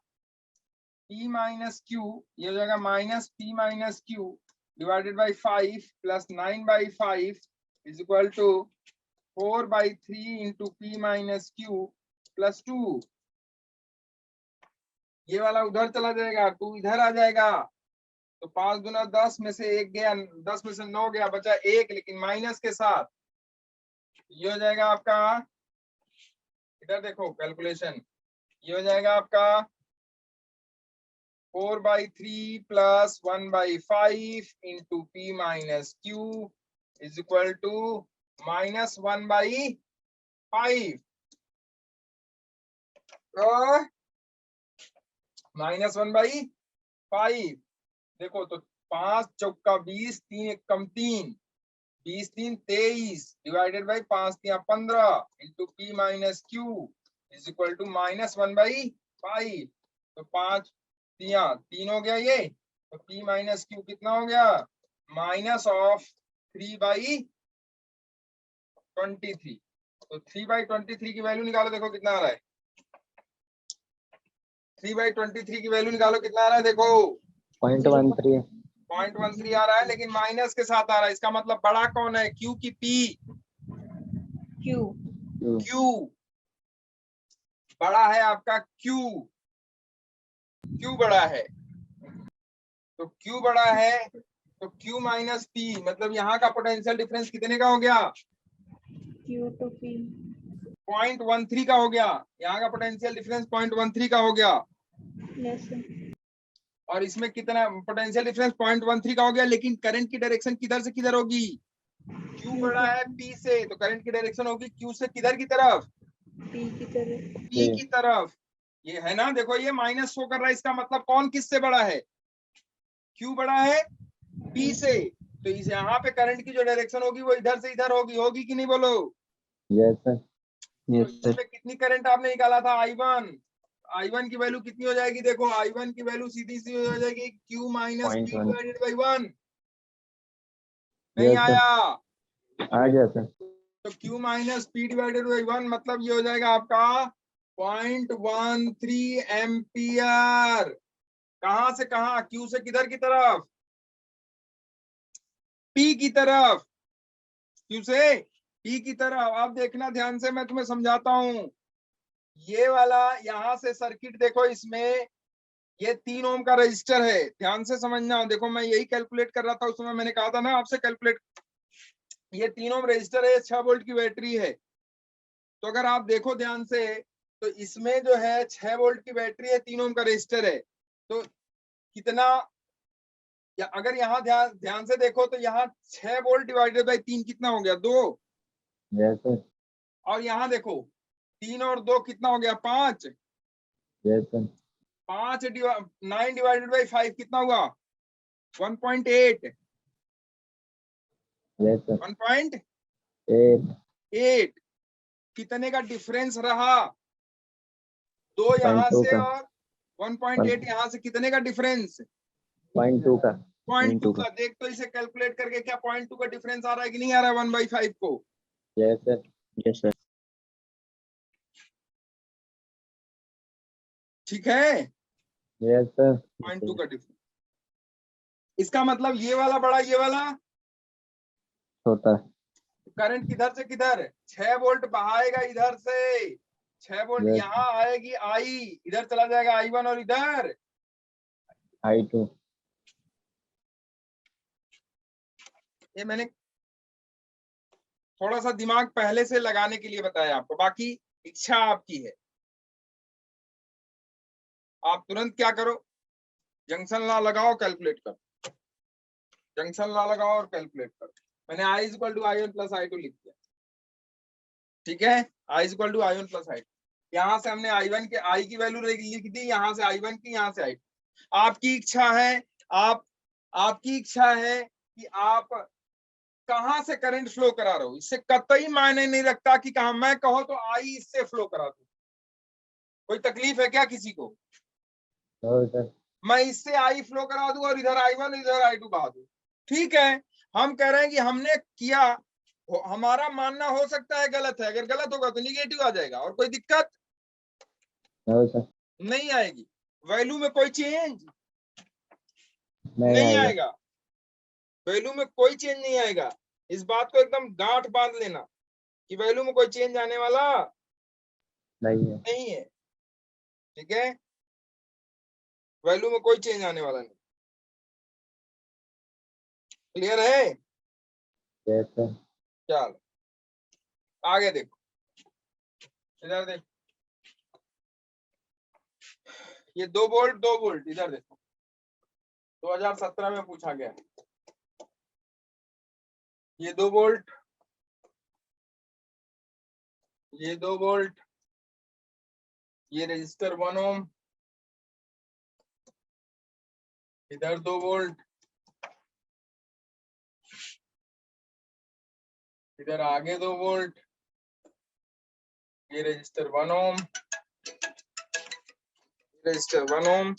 P माइनस क्यू, ये हो जाएगा minus P minus Q divided by 5 plus 9/5 is equal to 4/3 into P minus Q plus 2। ये वाला उधर चला जाएगा, 2 इधर आ जाएगा, तो 5 गुना 10 में से 1 गया, 10 में से 9 गया, बचा 1, लेकिन माइनस के साथ। ये हो जाएगा आपका, इधर देखो कैलकुलेशन, ये हो जाएगा आपका 4/3 plus 1/5 into P minus Q is equal to minus 1/5, तो माइनस 1/5। देखो तो 5 चौका 20, 3 एक कम 3, 20 3 23 divided by 5 3 15 into P minus Q is equal to minus 1/5। तो 5 3 हो गया ये, तो P माइनस क्यू कितना हो गया? Minus of 3/23। तो 3/23 की वैल्यू निकालो, देखो कितना आ रहा है। 3/23 की वैल्यू निकालो, कितना आ रहा है देखो, 0.13 0.13 आ रहा है, लेकिन माइनस के साथ आ रहा है। इसका मतलब बड़ा कौन है? Q की P? Q. Q बड़ा है आपका, Q बड़ा है, तो Q बड़ा है, तो Q माइनस P मतलब यहाँ का पोटेंशियल डिफरेंस कितने का हो गया? Q to P. 0.13 का हो गया। यहाँ का पोटेंशियल डिफरेंस 0.13 का हो गया, Yes, sir. और इसमें कितना पोटेंशियल डिफरेंस 0.13 का हो गया, लेकिन करंट की डायरेक्शन किधर से किधर होगी? Q बड़ा है P से, तो करंट की डायरेक्शन होगी Q से किधर की तरफ? P की तरफ. P की तरफ। ये है ना, देखो ये माइनस शो कर रहा है, इसका मतलब कौन किससे बड़ा है? Q बड़ा है P से, तो इस यहाँ पे करंट की जो डायरेक्शन होगी वो इधर से इधर होगी, होगी कि नहीं बोलो? यस सर, तो यस सर। इसमें कितनी करंट आपने निकाला था? I1 की वैल्यू कितनी हो जाएगी? देखो I1 की वैल्यू सीधी सी हो जाएगी Q minus P 0.1 divided by 1। नहीं यस सर, आया? आ गया सर। तो Q minus P divided by 1 मतलब ये हो जाएगा आपका 0.13 एम्पियर। कहां से कहां? Q से किधर की तरफ? P की तरफ। Q से P की तरफ। अब देखना ध्यान से, मैं तुम्हें समझाता हूं। ये वाला यहां से सर्किट देखो, इसमें ये 3 ओम का रजिस्टर है, ध्यान से समझना। देखो मैं यही कैलकुलेट कर रहा था उस समय, मैंने कहा था ना आपसे कैलकुलेट। ये 3 ओम रजिस्टर है, 6 वोल्ट की बैटरी है। तो अगर आप देखो ध्यान से, तो इसमें जो है 6 वोल्ट की बैटरी है, 3 ओम का रेजिस्टर है, तो कितना, या अगर यहाँ ध्यान ध्यान से देखो तो यहाँ 6 वोल्ट डिवाइडेड बाई 3 कितना हो गया, 2। यस सर, और यहाँ देखो 3 और 2 कितना हो गया, 5। यस सर, 9 डिवाइडेड बाई 5 कितना हुआ, 1.8। यस सर, 1.8 8 कितने का डिफरेंस रहा, 2 यहाँ 0.2 से का, और 1.8 यहाँ से, कितने का डिफरेंस, 0.2 का, 0.2 का। देख तो इसे कैलकुलेट करके क्या 0.2 का डिफरेंस आ रहा है कि नहीं आ रहा है 1/5 को। Yes sir, Yes, sir. ठीक है, यस सर, 0.2 का डिफरेंस। इसका मतलब ये वाला बड़ा, ये वाला छोटा, करंट किधर से किधर, 6 वोल्ट बहाएगा इधर से, 6 वोल्ट Yes. यहाँ आएगी आई, इधर चला जाएगा I1 और इधर I2, ये मैंने थोड़ा सा दिमाग पहले से लगाने के लिए बताया आपको, बाकी इच्छा आपकी है। आप तुरंत क्या करो, जंक्शन लॉ लगाओ, कैलकुलेट करो, जंक्शन लॉ लगाओ और कैलकुलेट करो। मैंने I = I1 + I2 लिख दिया, ठीक है, I = I1 + I2। यहाँ से हमने I1 के I की वैल्यू लिख दी, यहाँ से I1 की, यहाँ से I2। आपकी इच्छा है, आपकी इच्छा है कि आप कहां से करंट फ्लो करा रहे हो, इससे कतई मायने नहीं रखता कि कहां, मैं कहो तो आई इससे फ्लो करा दूं, कोई तकलीफ है क्या किसी को, no सर, मैं इससे आई फ्लो करा दूं और इधर I1 इधर I2 बहा दूं, ठीक है। हम कह रहे हैं कि हमने किया, हमारा मानना हो सकता है गलत है, अगर गलत होगा तो निगेटिव आ जाएगा, और कोई दिक्कत no सर, नहीं आएगी, वैल्यू में कोई चेंज नहीं नहीं आएगा, आएगा, वैल्यू में कोई चेंज नहीं आएगा। इस बात को एकदम गांठ बांध लेना कि वैल्यू में कोई चेंज आने वाला नहीं है, नहीं है, ठीक है, वैल्यू में कोई चेंज आने वाला नहीं। क्लियर है, यस सर, चलो आगे देखो, इधर देखो, ये 2 वोल्ट 2 वोल्ट, इधर देखो 2017 में पूछा गया, ये 2 वोल्ट, ये 2 वोल्ट, ये रजिस्टर 1 ओम, इधर 2 वोल्ट, इधर आगे 2 वोल्ट, ये resistor 1 ohm, resistor 1 ohm,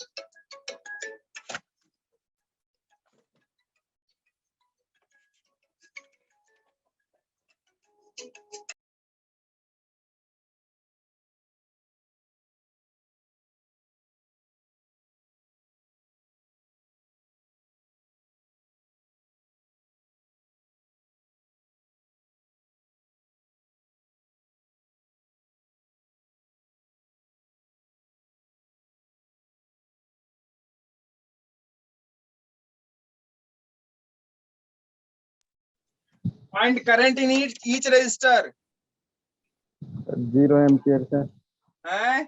find current in each resistor 0 ampere sir, है,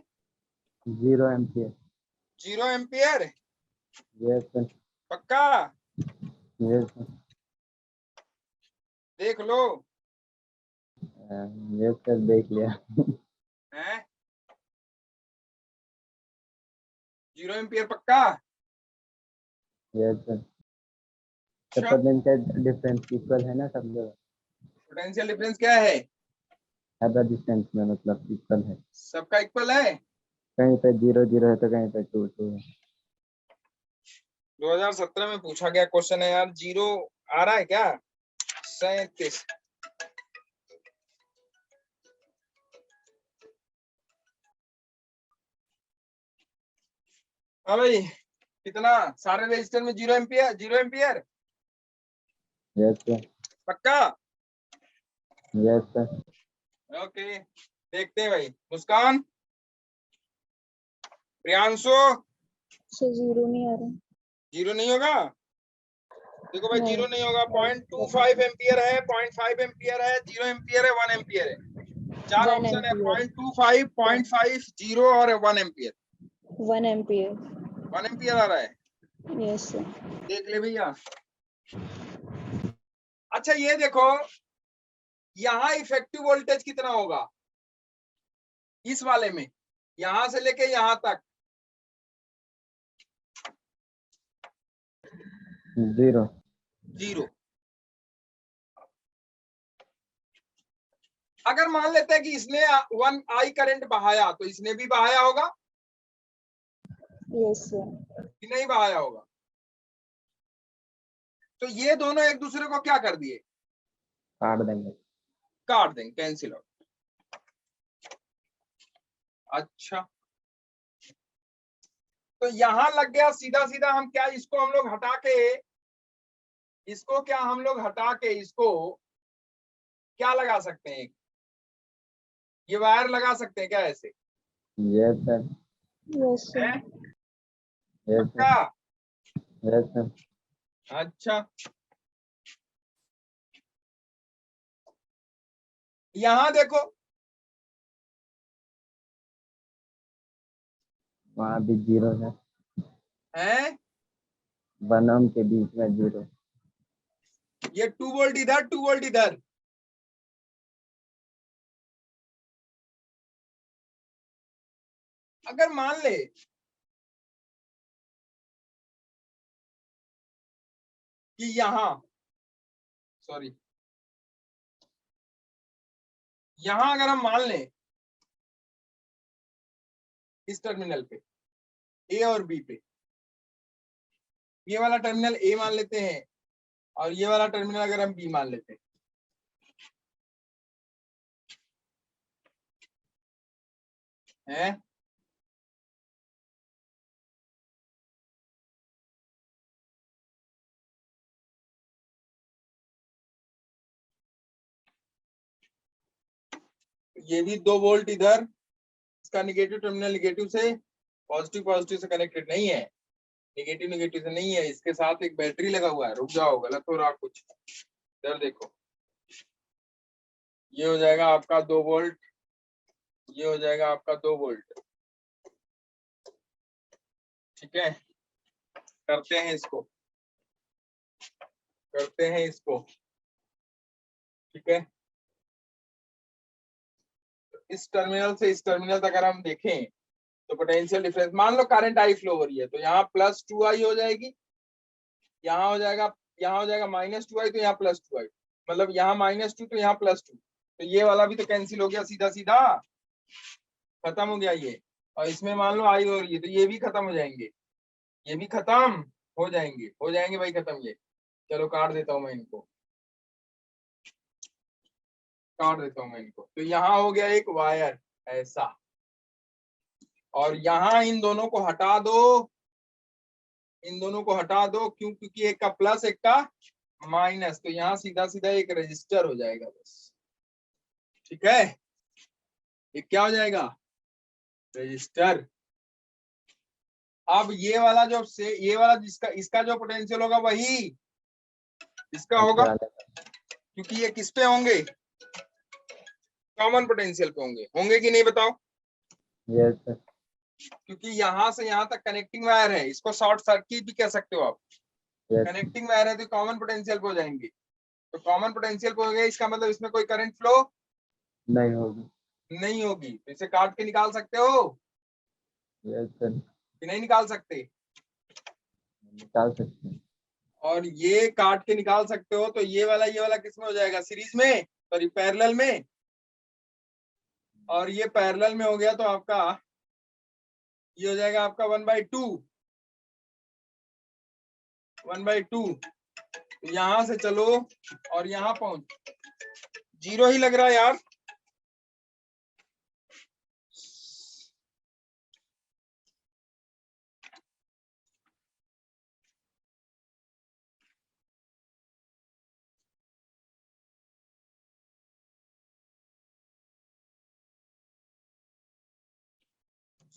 0 एम्पियर, 0 एम्पियर, यस सर, पक्का, यस सर, देख लो, यस सर, देख लिया, है 0 एम्पियर पक्का, यस सर, अच्छा, पोटेंशियल डिफरेंस इक्वल है ना सब जगह, पोटेंशियल डिफरेंस क्या है, हर रेजिस्टेंस में मतलब इक्वल है, सबका इक्वल है। कहीं पे 0 0 है तो कहीं पे 2 2 है, 2017 में पूछा गया क्वेश्चन है यार, 0 आ रहा है क्या, 37, हाँ भाई, कितना, सारे रजिस्टर में 0 एम्पियर, 0 एम्पियर यस सर, पक्का, यस सर, ओके। देखते हैं भाई, मुस्कान, प्रियांशु, से 0 नहीं आ रहा। 0 नहीं होगा, देखो भाई नहीं। 0 नहीं होगा, 0.25 एम्पियर है, 0.5 एम्पियर है, 0 एम्पियर है, 1 एम्पियर है, चार 1 ऑप्शन है, एम्पियर 0.25, 0.5, 0 और 1 एम्पियर। 1 एम्पियर 1 एम्पियर आ रहा है, यस सर देख ले भैया। अच्छा ये देखो, यहाँ इफेक्टिव वोल्टेज कितना होगा इस वाले में, यहां से लेके यहां तक? 0। 0। अगर मान लेते हैं कि इसने 1 आई करंट बहाया, तो इसने भी बहाया होगा यस सर कि नहीं बहाया होगा? तो ये दोनों एक दूसरे को क्या कर दिए, काट देंगे। काट देंगे, कैंसिल आउट। अच्छा, तो यहां लग गया सीधा सीधा, हम क्या इसको हम लोग हटा के, इसको क्या हम लोग हटा के इसको क्या लगा सकते हैं, ये वायर लगा सकते हैं क्या ऐसे? यस सर, यस सर हैं? यस सर, पक्का? Yes sir. अच्छा, यहां देखो, वहाँ भी 0 है, हैं? 1 ओम के बीच में 0। ये 2 वोल्ट इधर, 2 वोल्ट इधर, अगर मान ले कि यहां, सॉरी, यहां अगर हम मान लें इस टर्मिनल पे ए और बी पे, ये वाला टर्मिनल ए मान लेते हैं और ये वाला टर्मिनल अगर हम बी मान लेते हैं, ये भी 2 वोल्ट इधर, इसका निगेटिव टर्मिनल निगेटिव से, पॉजिटिव पॉजिटिव से कनेक्टेड नहीं है, निगेटिव निगेटिव से नहीं है, इसके साथ एक बैटरी लगा हुआ है। रुक जाओ, गलत हो रहा कुछ, इधर देखो, ये हो जाएगा आपका 2 वोल्ट, ये हो जाएगा आपका 2 वोल्ट, ठीक है। करते हैं इसको, करते हैं इसको, ठीक है। इस टर्मिनल से इस टर्मिनल तक अगर हम देखें तो पोटेंशियल डिफरेंस, मान लो करंट आई फ्लो हो रही है, तो यहाँ +2i हो जाएगी, यहाँ हो जाएगा, यहाँ हो जाएगा -2i, तो यहाँ +2i, मतलब यहाँ -2 तो यहाँ +2, तो ये वाला भी तो कैंसिल हो गया सीधा सीधा, खत्म हो गया ये। और इसमें मान लो आई हो रही है, तो ये भी खत्म हो जाएंगे, ये भी खत्म हो जाएंगे, हो जाएंगे भाई खत्म ये। चलो काट देता हूँ मैं इनको, काट देता हूँ मैं इनको। तो यहाँ हो गया एक वायर ऐसा, और यहाँ इन दोनों को हटा दो, इन दोनों को हटा दो, क्यों? क्योंकि एक का प्लस एक का माइनस, तो यहाँ सीधा सीधा एक रजिस्टर हो जाएगा बस, ठीक है। ये क्या हो जाएगा, रजिस्टर। अब ये वाला जो से ये वाला जिसका इसका जो पोटेंशियल होगा वही इसका होगा, क्योंकि ये किस पे होंगे, कॉमन पोटेंशियल पे होंगे, होंगे कि नहीं बताओ? यस सर, क्योंकि यहाँ से यहाँ तक कनेक्टिंग वायर है, इसको शॉर्ट सर्किट भी कह सकते हो आप, यस कनेक्टिंग वायर है तो कॉमन पोटेंशियल पे हो जाएंगे, तो कॉमन पोटेंशियल पे हो गया, इसका मतलब इसमें कोई करंट फ्लो नहीं होगी। नहीं होगी, तो इसे काट के निकाल सकते हो यस सर, कि नहीं निकाल सकते? निकाल सकते हैं। और ये काट के निकाल सकते हो, तो ये वाला किस में हो जाएगा, सीरीज में, सॉरी पैरेलल में, और ये पैरेलल में हो गया तो आपका ये हो जाएगा आपका 1/2, 1/2। यहां से चलो और यहां पहुंच, 0 ही लग रहा है यार,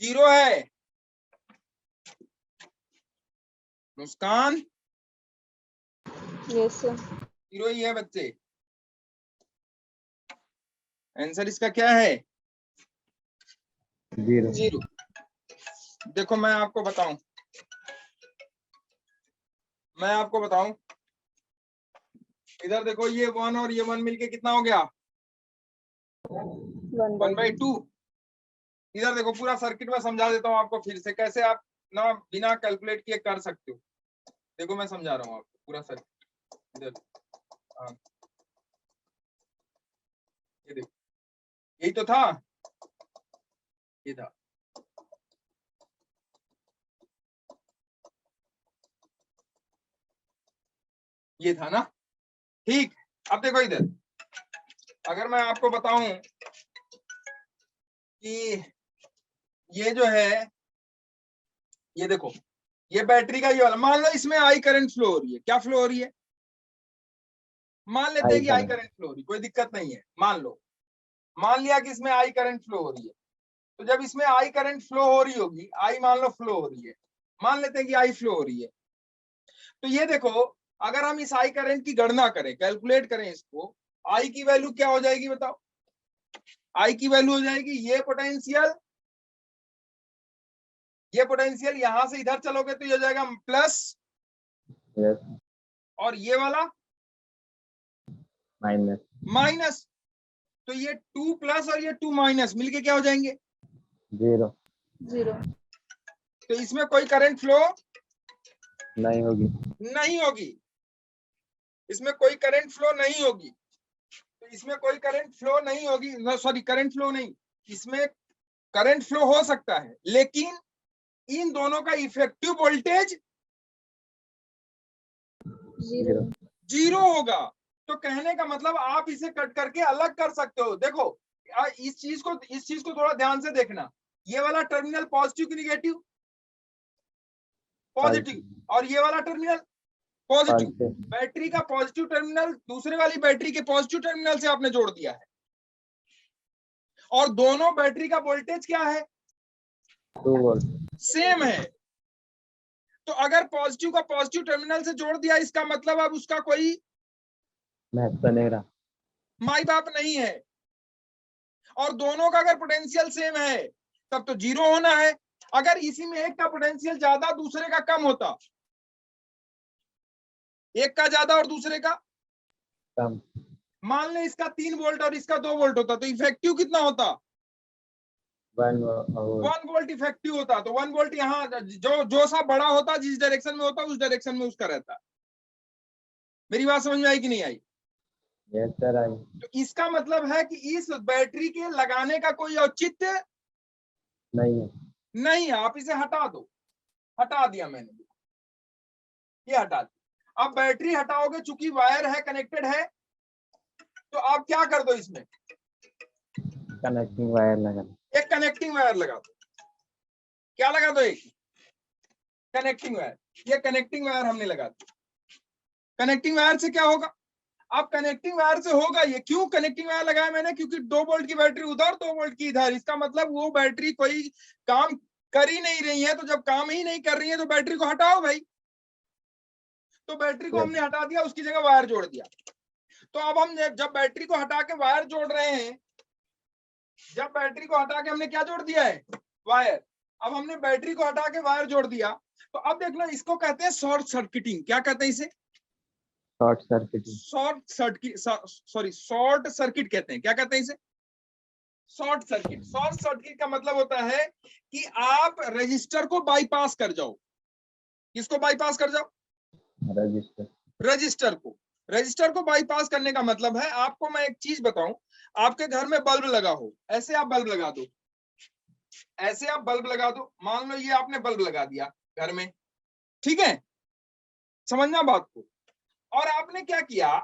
जीरो है मुस्कान, यस सर 0 ही है बच्चे। आंसर इसका क्या है? 0. 0। देखो मैं आपको बताऊं, इधर देखो ये 1 और ये 1 मिलके कितना हो गया? 1/2। इधर देखो पूरा सर्किट में समझा देता हूँ आपको फिर से, कैसे आप ना बिना कैलकुलेट किए कर सकते हो। देखो मैं समझा रहा हूँ आपको पूरा सर्किट। इधर हाँ, ये देखो, यही तो था, ये था। ये था ना, ठीक। अब देखो इधर, अगर मैं आपको बताऊं कि ये जो है, ये देखो, ये बैटरी का ये वाला, मान लो इसमें आई करंट फ्लो हो रही है। क्या फ्लो हो रही है? मान लेते हैं कि आई करंट फ्लो हो रही है, कोई दिक्कत नहीं है। मान लिया कि इसमें आई करंट फ्लो हो रही है। तो जब इसमें आई करंट फ्लो हो रही होगी, आई मान लो फ्लो हो रही है, मान लेते हैं कि आई फ्लो हो रही है, तो ये देखो, अगर हम इस आई करंट की गणना करें, कैलकुलेट करें इसको, आई की वैल्यू क्या हो जाएगी बताओ? आई की वैल्यू हो जाएगी ये पोटेंशियल यहां से इधर चलोगे तो ये हो जाएगा प्लस, और ये वाला माइनस। तो ये 2 प्लस और ये 2 माइनस मिलके क्या हो जाएंगे? 0. 0 तो इसमें कोई करंट फ्लो नहीं होगी. नहीं होगी, इसमें कोई करंट फ्लो नहीं होगी। तो इसमें कोई करंट फ्लो नहीं होगी, सॉरी करंट फ्लो नहीं, इसमें करंट फ्लो हो सकता है, लेकिन इन दोनों का इफेक्टिव वोल्टेज 0 0 होगा। तो कहने का मतलब आप इसे कट करके अलग कर सकते हो। देखो इस चीज को थोड़ा ध्यान से देखना। ये वाला टर्मिनल पॉजिटिव की निगेटिव? पॉजिटिव। और ये वाला टर्मिनल पॉजिटिव। बैटरी का पॉजिटिव टर्मिनल दूसरे वाली बैटरी के पॉजिटिव टर्मिनल से आपने जोड़ दिया है, और दोनों बैटरी का वोल्टेज क्या है? 2 वोल्ट. सेम है। तो अगर पॉजिटिव का पॉजिटिव टर्मिनल से जोड़ दिया, इसका मतलब अब उसका कोई महत्व नहीं रहा. माई बाप नहीं है। और दोनों का अगर पोटेंशियल सेम है तब तो 0 होना है। अगर इसी में एक का पोटेंशियल ज्यादा दूसरे का कम होता, एक का ज्यादा और दूसरे का कम. मान ले इसका 3 वोल्ट और इसका 2 वोल्ट होता, तो इफेक्टिव कितना होता? 1 1 वोल्ट इफेक्टिव होता। तो 1 वोल्ट यहाँ जो सा बड़ा होता, जिस डायरेक्शन में होता, उस डायरेक्शन में उसका रहता। मेरी बात समझ में आई कि नहीं आई? Yes sir. आई. तो इसका मतलब है कि इस बैटरी के लगाने का कोई औचित्य नहीं है. नहीं है। आप इसे हटा दो। हटा दिया मैंने, ये हटा दिया। अब बैटरी हटाओगे, चूंकि वायर है, कनेक्टेड है, तो आप क्या कर दो, इसमें कनेक्टिंग वायर लगा. एक कनेक्टिंग वायर लगा दो। क्या लगा दो? एक कनेक्टिंग वायर। ये कनेक्टिंग वायर हमने लगा दी। कनेक्टिंग वायर से क्या होगा? अब कनेक्टिंग वायर से होगा ये, क्यों कनेक्टिंग वायर लगाया मैंने? क्योंकि 2 वोल्ट की बैटरी उधर, 2 वोल्ट की इधर। इसका मतलब वो बैटरी कोई काम कर ही नहीं रही है। तो जब काम ही नहीं कर रही है तो बैटरी को हटाओ भाई। तो बैटरी को हमने हटा दिया, उसकी जगह वायर जोड़ दिया। तो अब हम जब बैटरी को हटा के वायर जोड़ रहे हैं, जब बैटरी को हटा के हमने क्या जोड़ दिया है? वायर। अब हमने बैटरी को हटा के वायर जोड़ दिया, तो अब देखना, इसको कहते हैं शॉर्ट सर्किटिंग। क्या कहते हैं इसे? Short circuiting. शॉर्ट सर्किट कहते हैं। क्या कहते हैं इसे? Short circuit. शॉर्ट सर्किट का मतलब होता है कि आप रजिस्टर को बाईपास कर जाओ। किसको बाईपास कर जाओ? रजिस्टर को बाईपास करने का मतलब है, आपको मैं एक चीज बताऊं, आपके घर में बल्ब लगा हो, ऐसे आप बल्ब लगा दो, ऐसे आप बल्ब लगा दो। मान लो ये आपने बल्ब लगा दिया घर में, ठीक है, समझना बात को। और आपने क्या किया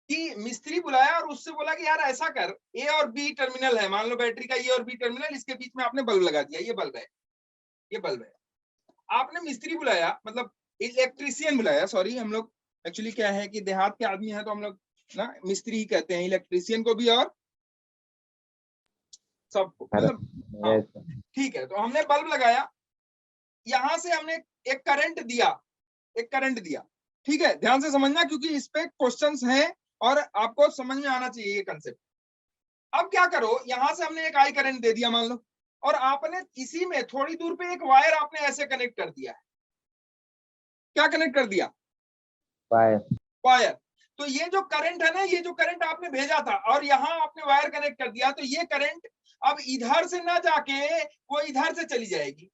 कि मिस्त्री बुलाया और उससे बोला कि यार ऐसा कर, ए और बी टर्मिनल है, मान लो बैटरी का ए और बी टर्मिनल, इसके बीच में आपने बल्ब लगा दिया। ये बल्ब है, ये बल्ब है। आपने मिस्त्री बुलाया, मतलब इलेक्ट्रीशियन बुलाया, सॉरी, हम लोग एक्चुअली क्या है कि देहात के आदमी है तो हम लोग ना मिस्त्री ही कहते हैं, इलेक्ट्रीशियन को भी और सबको, मतलब ठीक है। तो हमने बल्ब लगाया, यहां से हमने एक करंट दिया, ठीक है, ध्यान से समझना क्योंकि इस पे क्वेश्चंस हैं और आपको समझ में आना चाहिए ये कंसेप्ट। अब क्या करो, यहां से हमने एक आई करंट दे दिया मान लो, और आपने इसी में थोड़ी दूर पे एक वायर आपने ऐसे कनेक्ट कर दिया है। क्या कनेक्ट कर दिया? वायर। वायर। तो ये जो करंट है ना, ये जो करंट आपने भेजा था और यहाँ आपने वायर कनेक्ट कर दिया, तो ये करंट अब इधर से ना जाके वो इधर से चली जाएगी।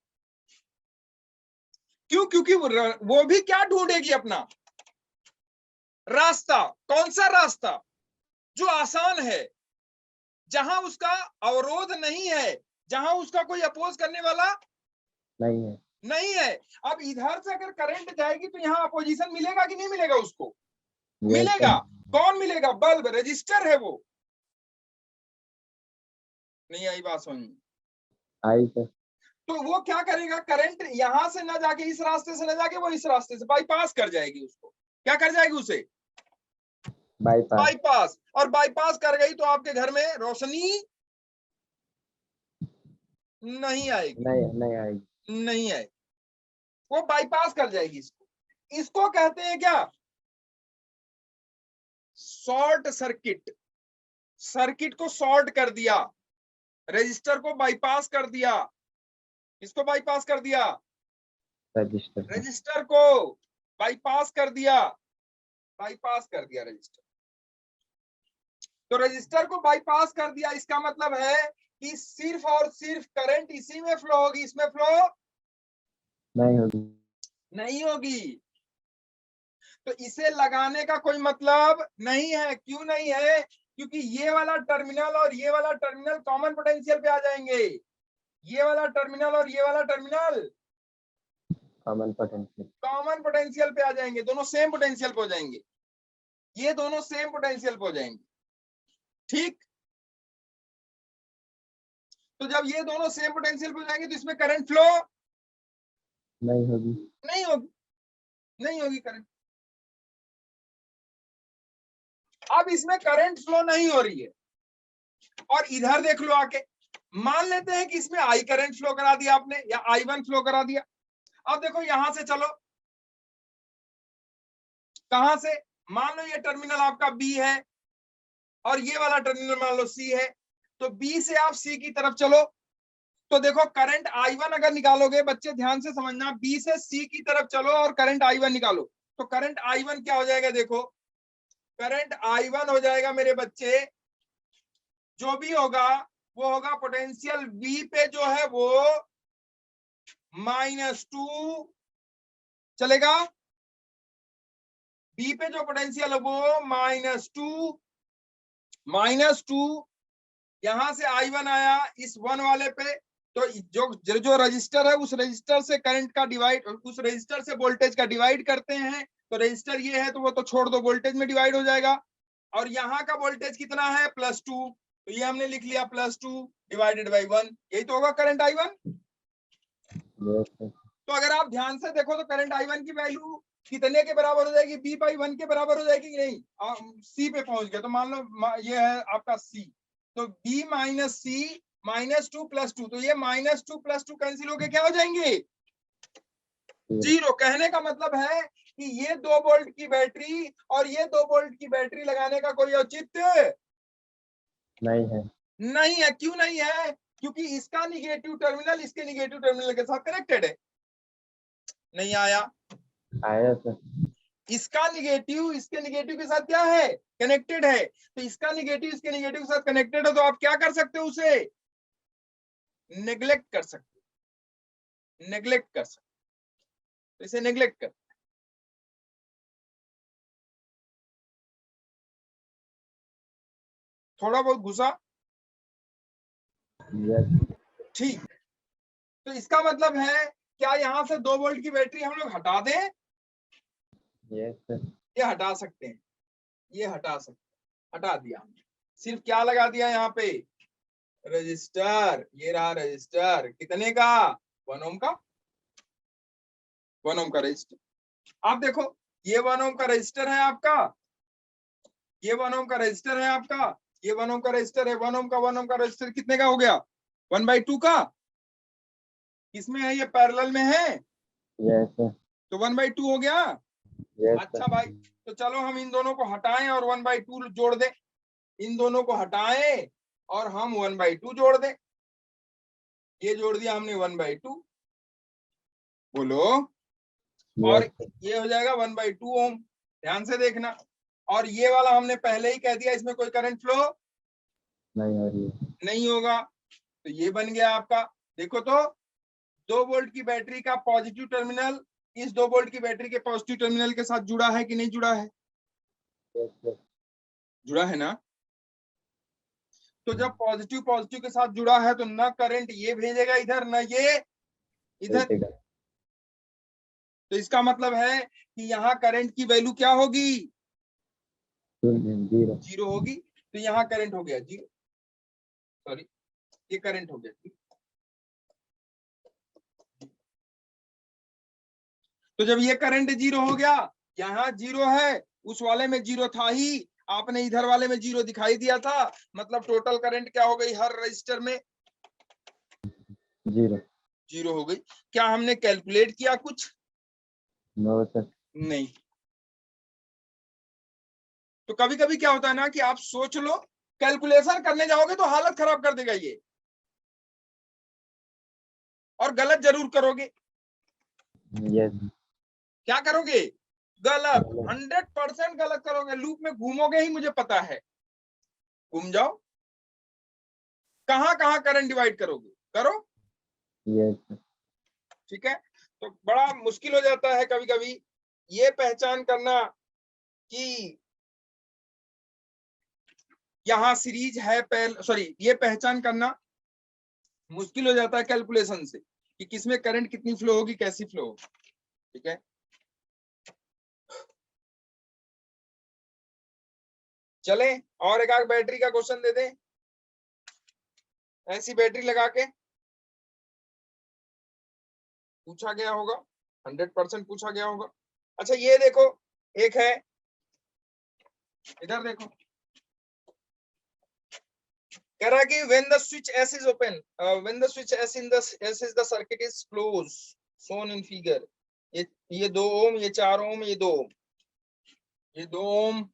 क्यों? क्योंकि वो भी क्या ढूंढेगी? अपना रास्ता। कौन सा रास्ता? जो आसान है, जहां उसका अवरोध नहीं है, जहां उसका कोई अपोज करने वाला नहीं है। नहीं है। अब इधर से अगर करंट जाएगी तो यहाँ अपोजिशन मिलेगा कि नहीं मिलेगा? उसको Yes, मिलेगा। sir. कौन मिलेगा? बल्ब, रजिस्टर है वो। नहीं आई बात समझ में? आई सर। तो वो क्या करेगा? करंट यहां से ना जाके, इस रास्ते से ना जाके, वो इस रास्ते से बाईपास कर जाएगी उसको। क्या कर जाएगी? उसे बाईपास। बाईपास। और बाईपास कर गई तो आपके घर में रोशनी नहीं आएगी। नहीं आएगी। नहीं आएगी, वो बाईपास कर जाएगी इसको। इसको कहते हैं क्या? Short circuit. सर्किट को शॉर्ट कर दिया, रजिस्टर को बाईपास कर दिया। इसको बाईपास कर दिया, रजिस्टर। रजिस्टर को बाईपास कर दिया, बाईपास कर दिया रजिस्टर। तो रजिस्टर को बाईपास कर दिया, इसका मतलब है कि सिर्फ और सिर्फ करंट इसी में फ्लो होगी, इसमें फ्लो नहीं होगी। नहीं होगी। तो इसे लगाने का कोई मतलब नहीं है। क्यों नहीं है? क्योंकि ये वाला टर्मिनल और ये वाला टर्मिनल कॉमन पोटेंशियल पे आ जाएंगे। ये वाला टर्मिनल और ये वाला terminal common potential. Common potential पे आ जाएंगे, दोनों सेम पोटेंशियल पे हो जाएंगे। ये दोनों सेम पोटेंशियल पे हो जाएंगे। ठीक। तो जब ये दोनों सेम पोटेंशियल पे हो जाएंगे तो इसमें करंट फ्लो नहीं होगी। नहीं होगी, नहीं होगी करंट। अब इसमें करंट फ्लो नहीं हो रही है, और इधर देख लो आके, मान लेते हैं कि इसमें आई करंट फ्लो करा दिया आपने, या I1 फ्लो करा दिया। अब देखो यहां से चलो, कहां से? मान लो ये टर्मिनल आपका B है और ये वाला टर्मिनल मान लो C है, तो B से आप C की तरफ चलो। तो देखो करंट I1 अगर निकालोगे, बच्चे ध्यान से समझना, B से C की तरफ चलो और करंट I1 निकालो, तो करंट I1 क्या हो जाएगा? देखो करंट I1 हो जाएगा मेरे बच्चे, जो भी होगा वो होगा पोटेंशियल V पे जो है वो -2 चलेगा। B पे जो पोटेंशियल है वो -2 यहां से I1 आया इस 1 वाले पे, तो जो रजिस्टर है उस रजिस्टर से करंट का डिवाइड, उस रजिस्टर से वोल्टेज का डिवाइड करते हैं। तो रजिस्टर ये है तो वो तो छोड़ दो, वोल्टेज में डिवाइड हो जाएगा। और यहाँ का वोल्टेज कितना है? +2, तो ये हमने लिख लिया +2 डिवाइडेड बाई 1, यही तो होगा करंट I1। तो अगर आप ध्यान से देखो तो करंट I1 की वैल्यू कितने के बराबर हो जाएगी? B/1 के बराबर हो जाएगी कि नहीं? C पे पहुंच गया तो मान लो ये है आपका C, तो B - C -2 +2, तो ये -2 +2 कैंसिल होके क्या हो जाएंगे? 0। कहने का मतलब है कि ये 2 वोल्ट की बैटरी और ये 2 वोल्ट की बैटरी लगाने का कोई औचित्य नहीं है। नहीं है। क्यों नहीं है? क्योंकि इसका निगेटिव टर्मिनल इसके निगेटिव टर्मिनल के साथ कनेक्टेड है। नहीं आया? आया सर। इसका निगेटिव इसके निगेटिव के साथ क्या है? कनेक्टेड है। तो इसका निगेटिव इसके निगेटिव के साथ कनेक्टेड है, तो आप क्या कर सकते हो? उसे नेग्लेक्ट कर सकते हो, नेग्लेक्ट कर सकते हो। तो इसे नेग्लेक्ट कर, थोड़ा बहुत घुसा। यस। ठीक। तो इसका मतलब है क्या यहां से 2 वोल्ट की बैटरी हम लोग हटा दें? Yes sir. ये हटा सकते हैं, ये हटा सकते हैं, हटा दिया हमने। सिर्फ क्या लगा दिया यहाँ पे? रजिस्टर। ये रहा रजिस्टर, कितने का? 1 ओम का, 1 ओम का रजिस्टर। आप देखो ये 1 ओम का रजिस्टर है आपका, ये 1 ओम का रजिस्टर है आपका, ये 1 ओम का रजिस्टर है। 1 ओम का रजिस्टर कितने का हो गया? 1/2 का। किसमें है? ये पैरेलल में है, यस सर। तो 1/2 हो गया। यस अच्छा सर। भाई, तो चलो हम इन दोनों को हटाएं और 1/2 जोड़ दें। इन दोनों को हटाएं और हम 1/2 जोड़ दें, ये जोड़ दिया हमने 1/2, बोलो, और ये हो जाएगा 1/2 ओम। ध्यान से देखना, और ये वाला हमने पहले ही कह दिया इसमें कोई करंट फ्लो नहीं हो रही है। नहीं होगा, तो ये बन गया आपका। देखो तो 2 वोल्ट की बैटरी का पॉजिटिव टर्मिनल इस 2 वोल्ट की बैटरी के पॉजिटिव टर्मिनल के साथ जुड़ा है कि नहीं जुड़ा है? Yes, yes. जुड़ा है ना। तो जब पॉजिटिव पॉजिटिव के साथ जुड़ा है तो ना करंट ये भेजेगा इधर, ना ये इधर, ठीक है। तो इसका मतलब है कि यहाँ करंट की वैल्यू क्या होगी? 0 जीरो होगी। तो यहाँ करंट हो गया जीरो, सॉरी ये करंट हो गया जीरो। तो जब ये करंट जीरो हो गया, यहाँ जीरो है, उस वाले में जीरो था ही, आपने इधर वाले में जीरो दिखाई दिया था, मतलब टोटल करंट क्या हो गई हर रजिस्टर में? 0 जीरो हो गई। क्या हमने कैलकुलेट किया कुछ? No sir. नहीं। तो कभी कभी क्या होता है ना कि आप सोच लो, कैलकुलेशन करने जाओगे तो हालत खराब कर देगा ये, और गलत जरूर करोगे। यस। क्या करोगे? गलत, 100% गलत करोगे, लूप में घूमोगे ही, मुझे पता है। घूम जाओ, कहां कहां करंट डिवाइड करोगे, करो। यस। ठीक है, तो बड़ा मुश्किल हो जाता है कभी कभी ये पहचान करना कि यहाँ सीरीज है, पहले सॉरी ये पहचान करना मुश्किल हो जाता है कैलकुलेशन से कि किसमें करंट कितनी फ्लो होगी, कैसी फ्लो होगी। ठीक है, चले और एक आध बैटरी का क्वेश्चन दे दें, ऐसी बैटरी लगा के पूछा गया होगा, 100% पूछा गया होगा। अच्छा ये देखो, एक है, इधर देखो, कह रहा है कि when the switch S is open, when the switch S is the circuit is closed shown in figure, ये 2 ओम, ये 4 ओम, ये 2 ओम, ये 2 ओम,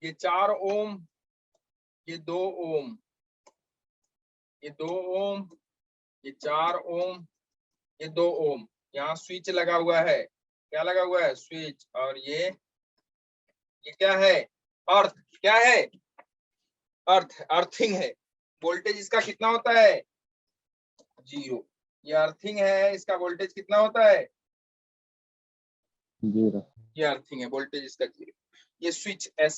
ये 4 ओम, ये 2 ओम, ये 2 ओम, ये 4 ओम, ये 2 ओम। यहाँ स्विच लगा हुआ है, क्या लगा हुआ है? स्विच। और ये क्या है? अर्थ। क्या है? अर्थ, अर्थिंग है। वोल्टेज इसका कितना होता है? 0। ये अर्थिंग है, इसका वोल्टेज कितना होता है? 0। ये अर्थिंग है, वोल्टेज इसका 0। ये स्विच एस,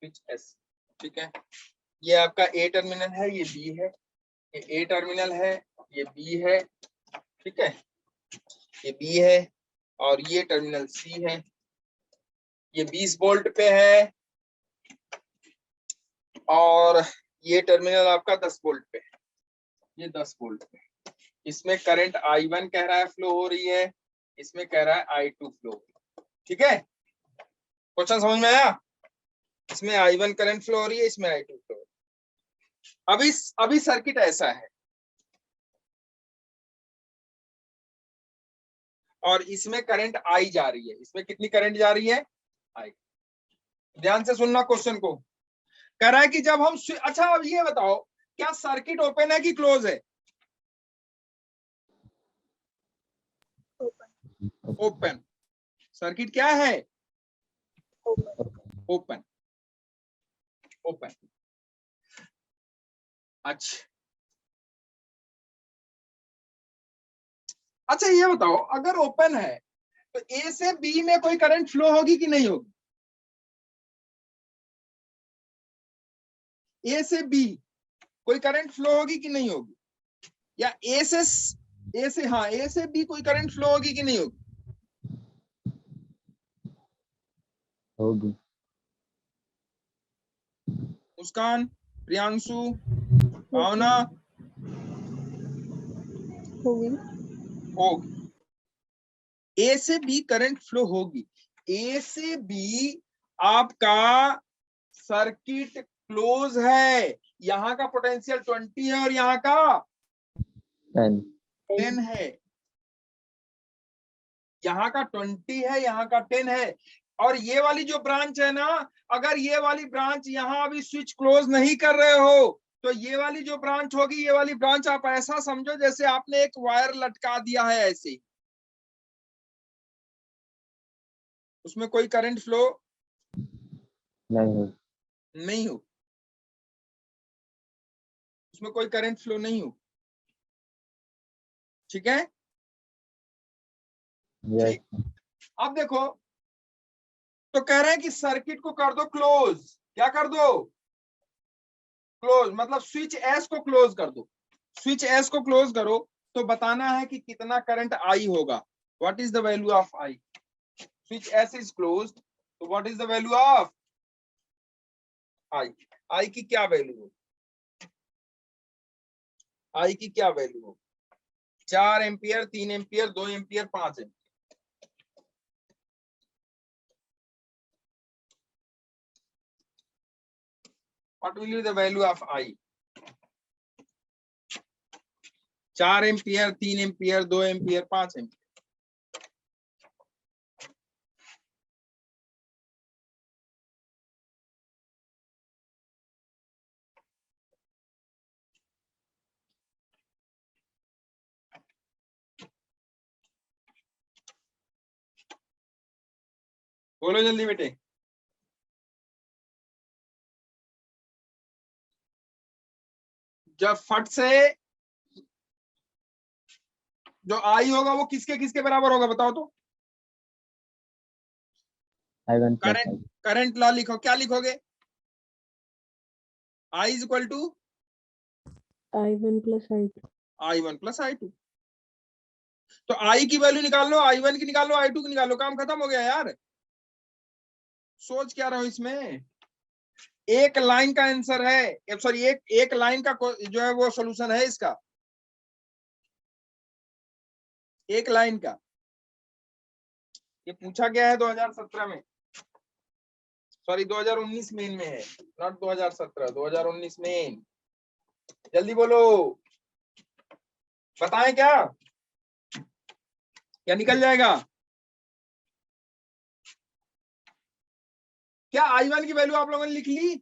स्विच एस। ठीक है, ये आपका ए टर्मिनल है, ये बी है, ये ए टर्मिनल है, ये बी है। ठीक है, ये बी है, और ये टर्मिनल सी है। ये 20 वोल्ट पे है, और ये टर्मिनल आपका 10 वोल्ट पे है, ये 10 वोल्ट पे। इसमें करंट I1 कह रहा है फ्लो हो रही है, इसमें कह रहा है I2 फ्लो हो रही है। ठीक है, क्वेश्चन समझ में आया? इसमें I1 करंट फ्लो हो रही है, इसमें I2 फ्लो हो रही है। अभी सर्किट ऐसा है, और इसमें करंट आई जा रही है। इसमें कितनी करंट जा रही है? आई। ध्यान से सुनना क्वेश्चन को। कह रहा है कि जब हम अच्छा अब ये बताओ, क्या सर्किट ओपन है कि क्लोज है? ओपन। सर्किट क्या है? ओपन। ओपन। अच्छा, अच्छा ये बताओ, अगर ओपन है तो ए से बी में कोई करंट फ्लो होगी कि नहीं होगी? ए से बी कोई करंट फ्लो होगी कि नहीं होगी? या ए से हाँ, ए से बी कोई करंट फ्लो होगी कि नहीं होगी? होगी। मुस्कान, प्रियांशु, भावना, होगी। होगी। ए से बी करंट फ्लो होगी। ए से बी आपका सर्किट क्लोज है, यहाँ का पोटेंशियल 20 है और यहाँ का 10 है। यहाँ का 20 है, यहाँ का 10 है, और ये वाली जो ब्रांच है ना, अगर ये वाली ब्रांच यहाँ अभी स्विच क्लोज नहीं कर रहे हो तो ये वाली जो ब्रांच होगी, ये वाली ब्रांच आप ऐसा समझो जैसे आपने एक वायर लटका दिया है ऐसे, उसमें कोई करंट फ्लो नहीं हो, उसमें कोई करंट फ्लो नहीं हो, ठीक है। यस ठीक, अब देखो, तो कह रहे हैं कि सर्किट को कर दो क्लोज। क्या कर दो? क्लोज, मतलब स्विच एस को क्लोज कर दो। स्विच एस को क्लोज करो तो बताना है कि कितना करंट आई होगा। What is the value of I? Switch S is closed, तो what is the value of I? I की क्या वैल्यू हो? आई की क्या वैल्यू हो? 4 ampere, 3 ampere, 2 ampere, 5 ampere. What will be the value of I? 4 ampere, 3 ampere, 2 ampere, 5 ampere. बोलो जल्दी बेटे। जब फट से जो आई होगा वो किसके किसके बराबर होगा बताओ तो? I1 plus I2 current, current law लिखो। क्या लिखोगे? I is equal to I1 plus I2. I1 plus I2। तो आई की वैल्यू निकाल लो, I1 की निकाल लो, I2 की निकाल लो, काम खत्म हो गया यार। सोच क्या रहे हो इसमें? एक लाइन का आंसर है, सॉरी एक लाइन का जो है वो सॉल्यूशन है इसका, एक लाइन का। ये पूछा गया है 2017 में, सॉरी 2019 में इनमें है, नॉट 2017, 2019 में। जल्दी बोलो, बताएं क्या? क्या निकल जाएगा? क्या I1 की वैल्यू आप लोगों ने लिख ली?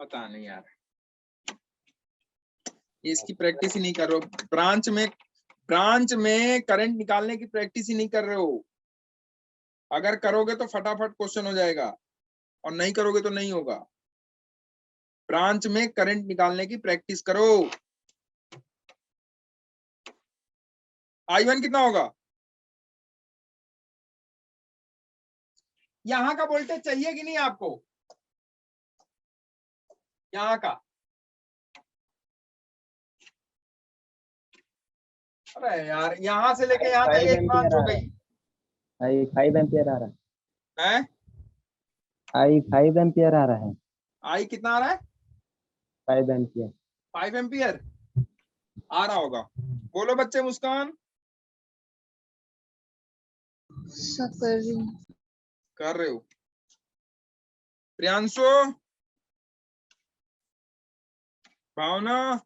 पता नहीं यार, इसकी प्रैक्टिस ही नहीं कर रहे हो। ब्रांच में करंट निकालने की प्रैक्टिस ही नहीं कर रहे हो। अगर करोगे तो फटाफट क्वेश्चन हो जाएगा, और नहीं करोगे तो नहीं होगा। ब्रांच में करंट निकालने की प्रैक्टिस करो। I1 कितना होगा? यहां का वोल्टेज चाहिए कि नहीं आपको? यहाँ का? अरे यार, यहां से लेके यहाँ तक 5 एक ब्रांच एम्पियर हो आ रहा गई है। I5 एम्पियर आ रहा है। है। I5 एम्पियर आ रहा है। आई कितना आ रहा है? 5 एम्पियर। 5 एम्पियर आ रहा होगा। बोलो बच्चे। मुस्कान सब कर रही हूँ। कर रहे हो? प्रियांशु, भावना?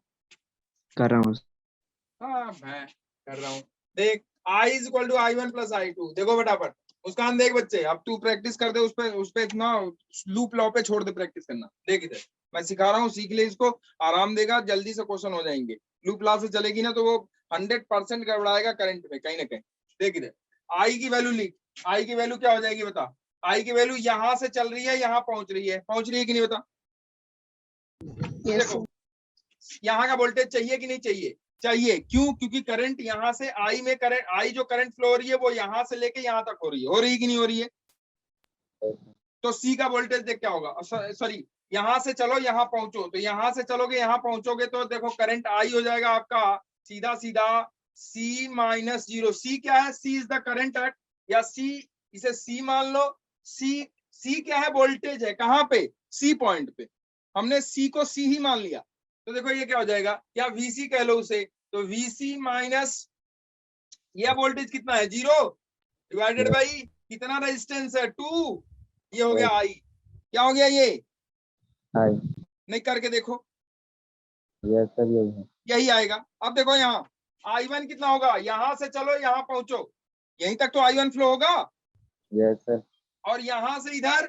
कर रहा हूँ। हाँ मैं कर रहा हूँ। देख, I is equal to I1 plus I2। देखो फटाफट मुस्कान, देख बच्चे, अब तू प्रैक्टिस कर दे उस पे इतना लूप लॉ पे छोड़ दे प्रैक्टिस करना। देख इधर, मैं सिखा रहा हूँ, सीख ले इसको, आराम देगा, जल्दी से क्वेश्चन हो जाएंगे। लूप लॉ से चलेगी ना तो वो 100% गड़बड़ाएगा करंट में कहीं ना कहीं। देख इधर, आई की वैल्यू लिख। आई की वैल्यू क्या हो जाएगी बता? आई की वैल्यू यहां से चल रही है, यहाँ पहुंच रही है, पहुंच रही है कि नहीं बता? Yes, देखो, यहाँ का वोल्टेज चाहिए कि नहीं चाहिए? चाहिए। क्यों? क्योंकि करंट यहाँ से आई में, करंट आई जो करंट फ्लो हो रही है वो यहाँ से लेके यहाँ तक हो रही है। हो रही है कि नहीं हो रही है? तो सी का वोल्टेज देख क्या होगा? सॉरी, यहाँ से चलो यहाँ पहुंचो, तो यहाँ से चलोगे यहाँ पहुंचोगे तो देखो करंट आई हो जाएगा आपका सीधा सीधा C माइनस 0। सी क्या है? सी इज द करंट एट, या सी, इसे सी मान लो। सी क्या है? वोल्टेज है। कहाँ पे? सी पॉइंट पे। हमने सी को सी ही मान लिया, तो देखो ये क्या हो जाएगा, या वीसी कह लो उसे, तो वीसी माइनस यह वोल्टेज कितना है? 0 डिवाइडेड बाई कितना रेजिस्टेंस है? 2। ये हो गया आई। क्या हो गया ये? I नहीं करके देखो, यस सर यही है। यही आएगा। अब देखो यहाँ I1 कितना होगा, यहां से चलो यहाँ पहुंचो, यहीं तक तो I1 फ्लो होगा, यस सर। और यहां से इधर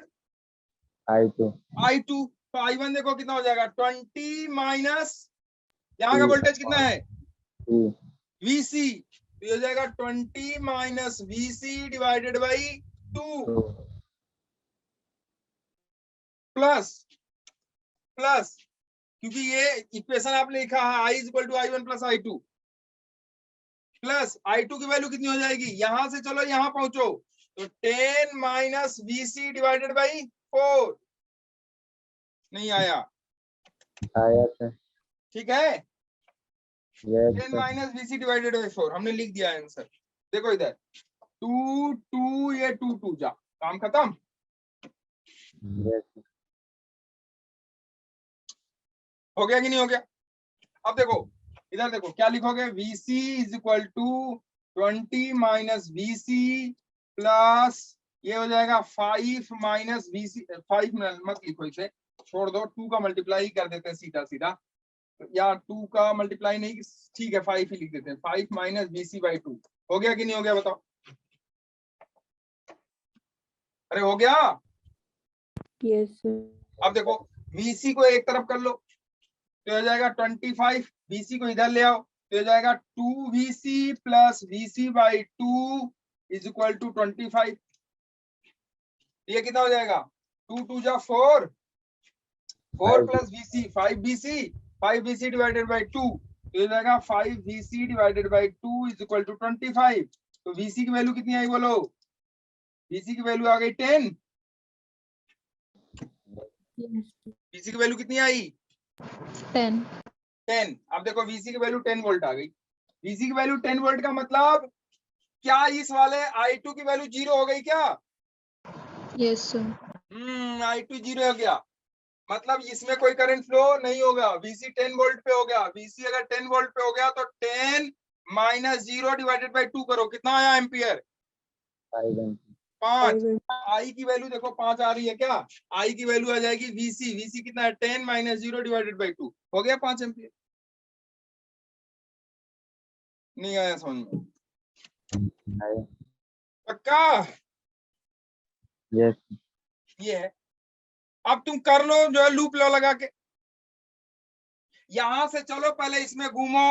I2 I2, तो I1 देखो कितना हो जाएगा 20 माइनस यहाँ का वोल्टेज कितना है E VC, तो ये हो जाएगा 20 minus VC divided by 2 2 plus plus, क्योंकि ये इक्वेशन आपने लिखा है I is equal to I1 plus I2, plus I2 की वैल्यू कितनी हो जाएगी, यहां से चलो यहां पहुंचो, तो 10 माइनस VC डिवाइडेड बाई 4, नहीं आया, आया सर। ठीक है, yes 10 sir. Minus VC divided by 4 हमने लिख दिया आंसर। देखो इधर 2 2 ये 2 2 जा, काम खत्म। यस हो गया कि नहीं हो गया। अब देखो इधर देखो क्या लिखोगे, VC is equal to 20 minus VC plus ये हो जाएगा 5 माइनस VC, 5 मत लिखो इसे, छोड़ दो, 2 का मल्टीप्लाई ही कर देते हैं सीधा सीधा, या 2 का मल्टीप्लाई नहीं, ठीक है 5 ही लिख देते हैं, 5 माइनस VC बाई 2। हो गया कि नहीं हो गया बताओ, अरे हो गया। Yes, sir. अब देखो VC को एक तरफ कर लो, तो हो जाएगा 25, VC को इधर ले आओ, तो हो जाएगा 2VC plus VC by 2 is equal to 25, ये कितना हो जाएगा 2 2 जा 4, 4 plus VC 5VC, 5VC divided by 2, तो हो जाएगा 5VC divided by 2 is equal to 25। तो VC की वैल्यू कितनी आई बोलो, VC की वैल्यू आ गई 10, Yes, sir. VC की वैल्यू कितनी आई 10. 10। अब देखो VC की वैल्यू 10 वोल्ट आ गई, VC की वैल्यू 10 वोल्ट का मतलब क्या इस वाले I2 की वैल्यू 0 हो गई क्या, Yes, sir. I2 0 हो गया, मतलब इसमें कोई करंट फ्लो नहीं होगा, VC 10 वोल्ट पे हो गया, VC अगर 10 वोल्ट पे हो गया तो 10 माइनस 0 डिवाइडेड बाई 2 करो, कितना आया एम्पियर 5। I की वैल्यू देखो 5 आ रही है क्या, I की वैल्यू आ जाएगी VC कितना है 10 माइनस 0 डिवाइडेड बाई 2, हो गया 5 एम्पियर। नहीं आया समझ में, आया। पक्का, यस ये है। अब तुम कर लो जो है लूप लॉ लगा के, यहां से चलो पहले इसमें घूमो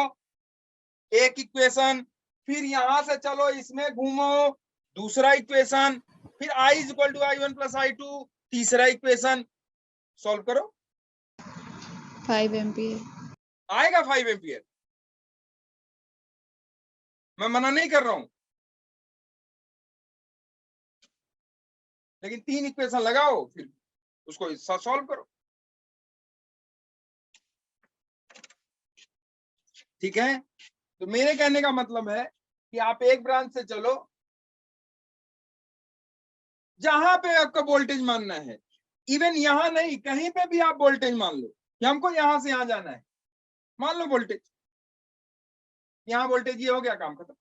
एक इक्वेशन, फिर यहां से चलो इसमें घूमो दूसरा इक्वेशन, फिर I is equal to I1 plus I2 तीसरा इक्वेशन, सॉल्व करो, 5 ampere. आएगा 5 एम्पियर, मैं मना नहीं कर रहा हूं, लेकिन 3 इक्वेशन लगाओ फिर उसको सॉल्व करो, ठीक है। तो मेरे कहने का मतलब है कि आप एक ब्रांच से चलो जहां पे आपका वोल्टेज मानना है, इवन यहां नहीं कहीं पे भी आप वोल्टेज मान लो कि हमको यहां से यहां जाना है, मान लो वोल्टेज, यहाँ वोल्टेज ये हो गया, काम खत्म,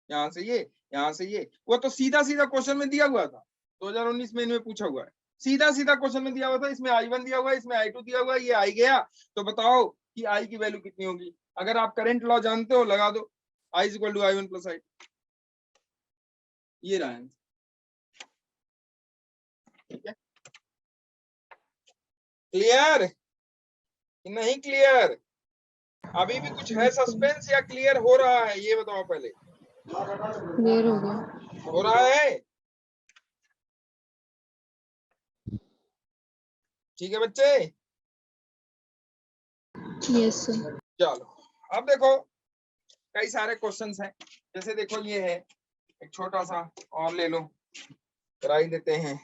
यहाँ से ये, यहाँ से ये, वो तो सीधा सीधा क्वेश्चन में दिया हुआ था, 2019 में इनमें पूछा हुआ है, सीधा सीधा क्वेश्चन में दिया हुआ था, इसमें I1 दिया हुआ है, इसमें I2 दिया हुआ है, ये आई गया, तो बताओ कि I की वैल्यू कितनी होगी, अगर आप करंट लॉ जानते हो लगा दो, I is equal to I1 plus I2, ये रहा आंसर, ठीक है, क्लियर नहीं क्लियर, अभी भी कुछ है सस्पेंस या क्लियर हो रहा है, ये बताओ पहले, Clear हो गया. हो रहा है, ठीक है बच्चे, Yes, sir. चलो अब देखो कई सारे क्वेश्चंस हैं, जैसे देखो ये है एक छोटा सा और ले लो, करा ही देते हैं,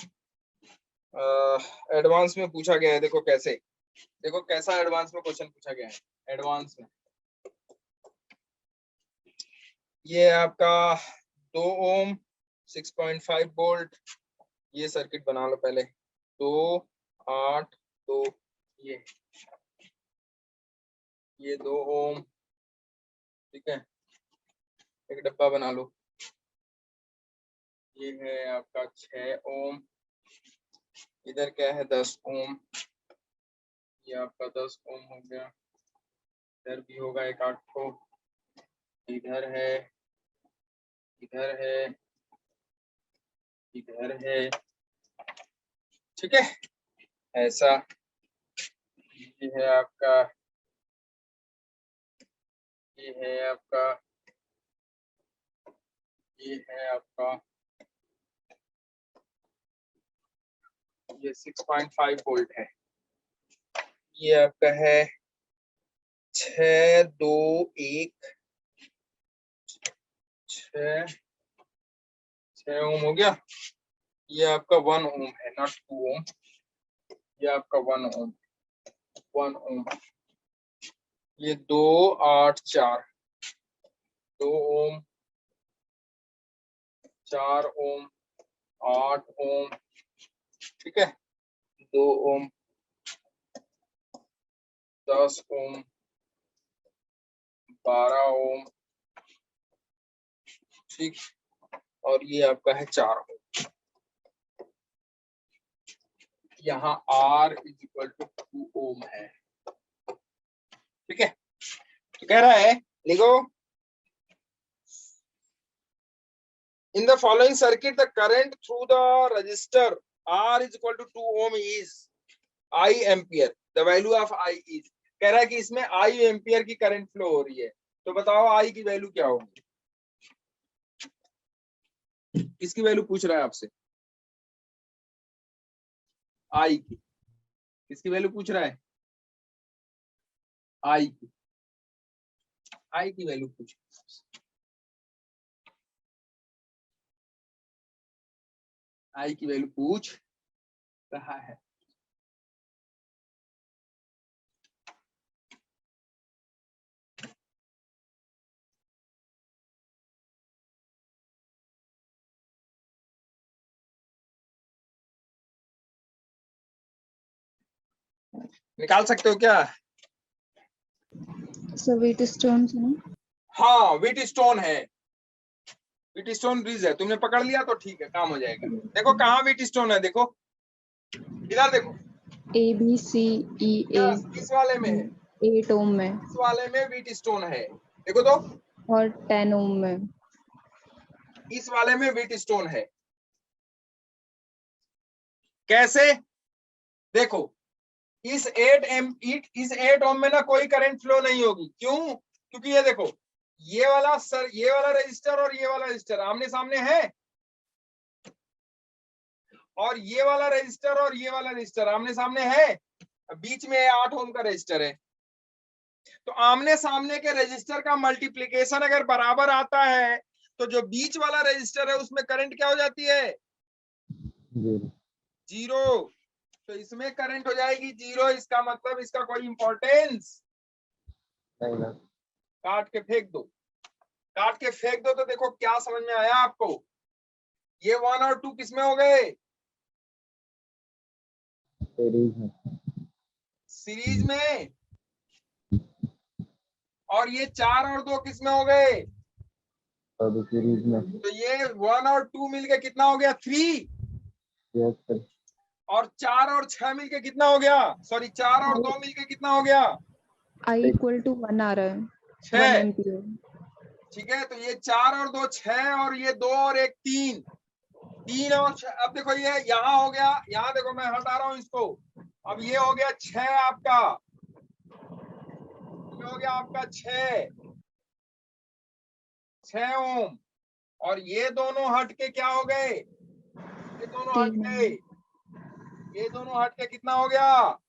एडवांस में पूछा गया है, देखो कैसे, देखो कैसा एडवांस में क्वेश्चन पूछा गया है, एडवांस में ये है आपका 2 ओम 6.5 वोल्ट, ये सर्किट बना लो पहले, 2 8 2, ये 2 ओम, ठीक है, एक डब्बा बना लो, ये है आपका 6 ओम, इधर क्या है 10 ओम, ये आपका 10 ओम हो गया, इधर भी होगा एक आठ ठो, इधर है, इधर है, इधर है, ठीक है। ऐसा ये है आपका, ये है आपका, ये है आपका, ये 6.5 वोल्ट है। ये आपका है 621, 6 ओम हो गया। ये आपका 1 ओम है, नॉट 2 ओम। ये आपका 1 ओम, 1 ओम। ये 284, 2 ओम, 4 ओम, 8 ओम, ठीक है, 2 ओम, 10 ओम, 12 ओम, ठीक। और ये आपका है 4 ओम। यहाँ R इक्वल टू 2 ओम है, ठीक है। तो कह रहा है, लिखो, in the following circuit the current through the resistor R is equal to 2 ohm is I ampere, the value of I is, कह रहा है कि इसमें I एम्पियर की करंट फ्लो हो रही है, तो बताओ I की वैल्यू क्या होगी। किसकी वैल्यू पूछ रहा है आपसे, I की। किसकी वैल्यू पूछ रहा है, I की, I की वैल्यू पूछ, I की वैल्यू पूछ रहा है। निकाल सकते हो क्या। सर वेट स्टोन से ना। हाँ व्हीट स्टोन है, व्हीट स्टोन ब्रिज है, तुमने पकड़ लिया तो ठीक है, काम हो जाएगा। देखो कहाँ व्हीट स्टोन है, देखो इधर देखो, ABCE इस वाले में है, 8 ओम में इस वाले में व्हीट स्टोन है, देखो तो, और 10 ओम में। इस वाले में व्हीट स्टोन है। कैसे, देखो इस 8 ओम में ना कोई करंट फ्लो नहीं होगी, क्यों, क्योंकि ये देखो, ये वाला सर, ये वाला रजिस्टर और ये वाला रजिस्टर आमने सामने है, और ये वाला रजिस्टर और ये वाला रजिस्टर आमने सामने है, बीच में 8 ओम का रजिस्टर है। तो आमने सामने के रजिस्टर का मल्टीप्लिकेशन अगर बराबर आता है तो जो बीच वाला रजिस्टर है उसमें करंट क्या हो जाती है, 0। तो इसमें करंट हो जाएगी 0, इसका मतलब इसका कोई इंपॉर्टेंस, काट के फेंक दो, काट के फेंक दो। तो देखो क्या समझ में आया आपको, ये 1 और 2 किसमें हो गए, सीरीज में, और ये 4 और 2 किसमें हो गए, सीरीज में। तो ये 1 और 2 मिलके कितना हो गया, 3, और 4 और 6 मिलके कितना हो गया, सॉरी 4 और 2 मिलके कितना हो गया, I इक्वल टू 1 आ रहा है, 1 6, एम्पियर। ठीक है। तो ये 4 और 2 6, और ये 2 और 1 3, 3 और 6, अब देखो ये यहाँ हो गया, यहाँ देखो मैं हटा रहा हूँ इसको, अब ये हो गया 6 आपका, ये हो गया आपका 6 ओम, और ये दोनों हट के क्या हो गए, ये दोनों हट 3 के, ये दोनों हट के कितना हो गया,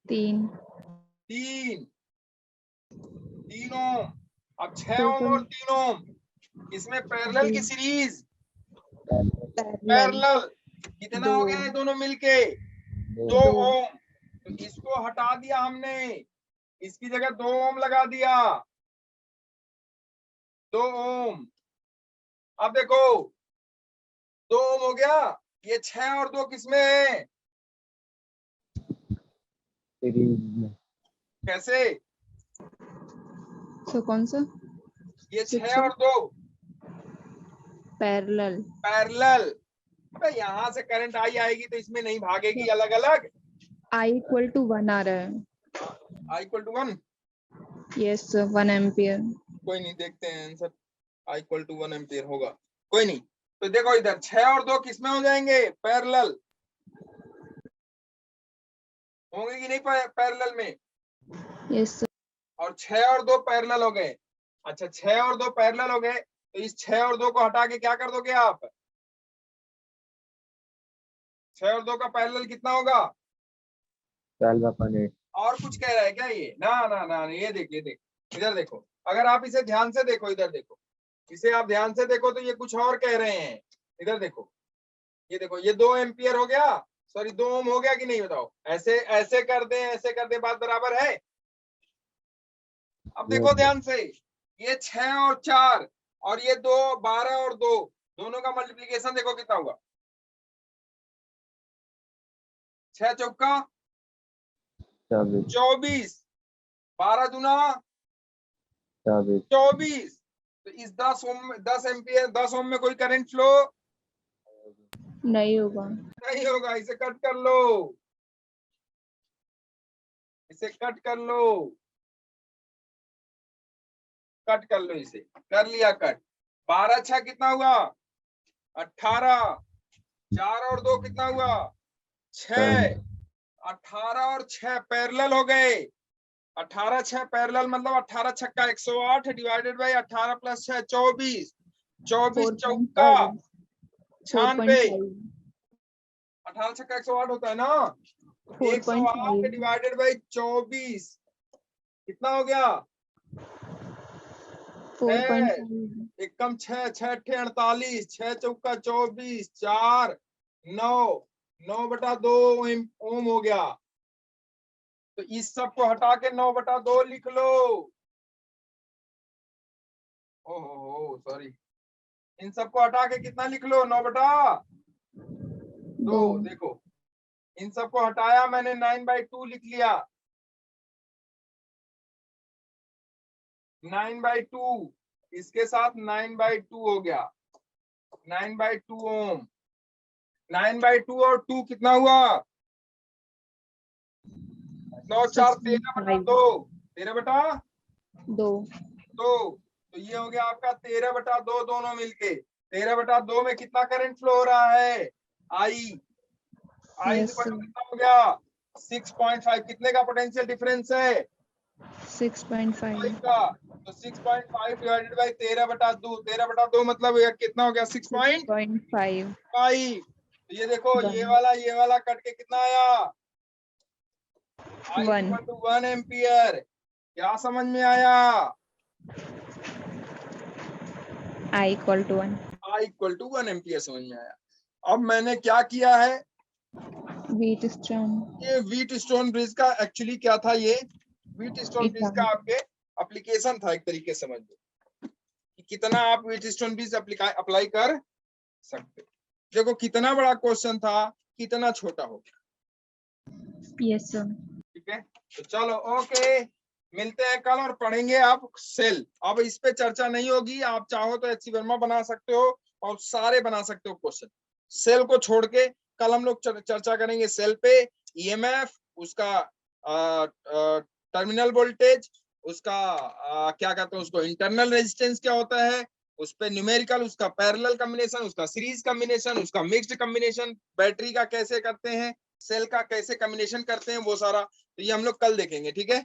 3 3 ओम। अब 6 ओम और 3 ओम, इसमें पैरेलल की सीरीज, पैरेलल कितना हो गया, ये दोनों मिलके 2 ओम। तो इसको हटा दिया हमने, इसकी जगह 2 ओम लगा दिया, 2 ओम। अब देखो 2 ओम हो गया, ये 6 और 2 किसमें है, कैसे, सो कौन सा, ये 6 और 2 पैरेलल। पैरेलल। अबे यहाँ से करंट आई आएगी तो इसमें नहीं भागेगी अलग अलग, I इक्वल टू 1 आ रहा है। I equal to 1, yes sir, 1 ampere. कोई नहीं, देखते हैं answer. I equal to 1 ampere होगा, कोई नहीं। तो देखो इधर 6 और 2 किसमें हो जाएंगे, पैरेलल होंगे कि नहीं, पैरेलल में। Yes sir, और 6 और 2 पैरेलल हो गए। अच्छा 6 और 2 पैरेलल हो गए, तो इस 6 और 2 को हटा के क्या कर दोगे आप, 6 और 2 का पैरेलल कितना होगा। 12/8। और कुछ कह रहा है क्या ये, ना ना ना, ये देख, ये देख, इधर देखो, अगर आप इसे ध्यान से देखो, इधर देखो, इसे आप ध्यान से देखो तो ये कुछ और कह रहे हैं। इधर देखो, ये देखो, ये 2 एम्पियर हो गया, सॉरी 2 ओम हो गया कि नहीं, बताओ। ऐसे ऐसे कर दें, ऐसे कर दें, बात बराबर है। अब देखो ध्यान से, ये 6 और 4 और ये 2, 12 और 2, दोनों का मल्टीप्लीकेशन देखो कितना हुआ, 6 चौका 24, 12 दूना 24। तो इस 10 ओम, 10 एम्पियर, 10 ओम में कोई करंट फ्लो नहीं होगा। नहीं होगा। इसे कट कर लो, इसे कट कर लो, कट कर लो, इसे कर लिया कट। 12 6 कितना हुआ, 18, 4 और 2 कितना हुआ, 6, 18 और 6 पैरेलल हो गए। 18 6 पैरेलल मतलब 18 छक्का 108 डिवाइडेड बाई 18 प्लस 6 24, 24 चौका 96, 18 छक्का 108 होता है ना, 108 डिवाइडेड बाई 24 कितना हो गया, 4.5 एक कम 6 6 48, 6 चौका 24, 4 9, 9/2 ओम हो गया। तो इस सब को हटा के 9/2 लिख लो। ओहो सॉरी, इन सबको हटा के कितना लिख लो, 9/2। देखो इन सबको हटाया मैंने, 9/2 लिख लिया, 9/2 इसके साथ 9/2 हो गया, 9/2 ओम। 9/2 और 2 कितना हुआ, 9 4 13/2, 13/2। तो ये हो गया आपका 13/2, दोनों मिलके 13/2 में कितना करंट फ्लो हो रहा है, आई कितना हो गया, 6.5। कितने का पोटेंशियल डिफरेंस है, 6.5 का। तो 6.5 डिवाइडेड बाई 13/2, 13/2 मतलब ये कितना हो गया, 6.5। 6.5 तो ये देखो, ये वाला कट के कितना आया, 1 एम्पियर। क्या समझ में आया, I equal to 1 I equal to 1 ampere समझ में आया। अब मैंने क्या किया है, Wheatstone ये व्हीट स्टोन ब्रिज का एक्चुअली क्या था, ये व्हीट स्टोन ब्रिज का आपके एप्लीकेशन था, एक तरीके से समझ लो कि कितना आप व्हीट स्टोन ब्रिज अप्लाई कर सकते। देखो कितना बड़ा क्वेश्चन था, कितना छोटा हो गया। yes sir ठीक है, तो चलो ओके, मिलते हैं कल और पढ़ेंगे आप सेल। अब इस पे चर्चा नहीं होगी, आप चाहो तो एचसी वर्मा बना सकते हो और सारे बना सकते हो क्वेश्चन। सेल को छोड़ के कल हम लोग चर्चा करेंगे सेल पे, ईएमएफ, उसका टर्मिनल वोल्टेज, उसका क्या कहते हैं उसको, इंटरनल रेजिस्टेंस क्या होता है, उस पे न्यूमेरिकल, उसका पैरेलल कॉम्बिनेशन, उसका सीरीज कॉम्बिनेशन, उसका मिक्स्ड कॉम्बिनेशन, बैटरी का कैसे करते हैं, सेल का कैसे कॉम्बिनेशन करते हैं, वो सारा तो ये हम लोग कल देखेंगे। ठीक है।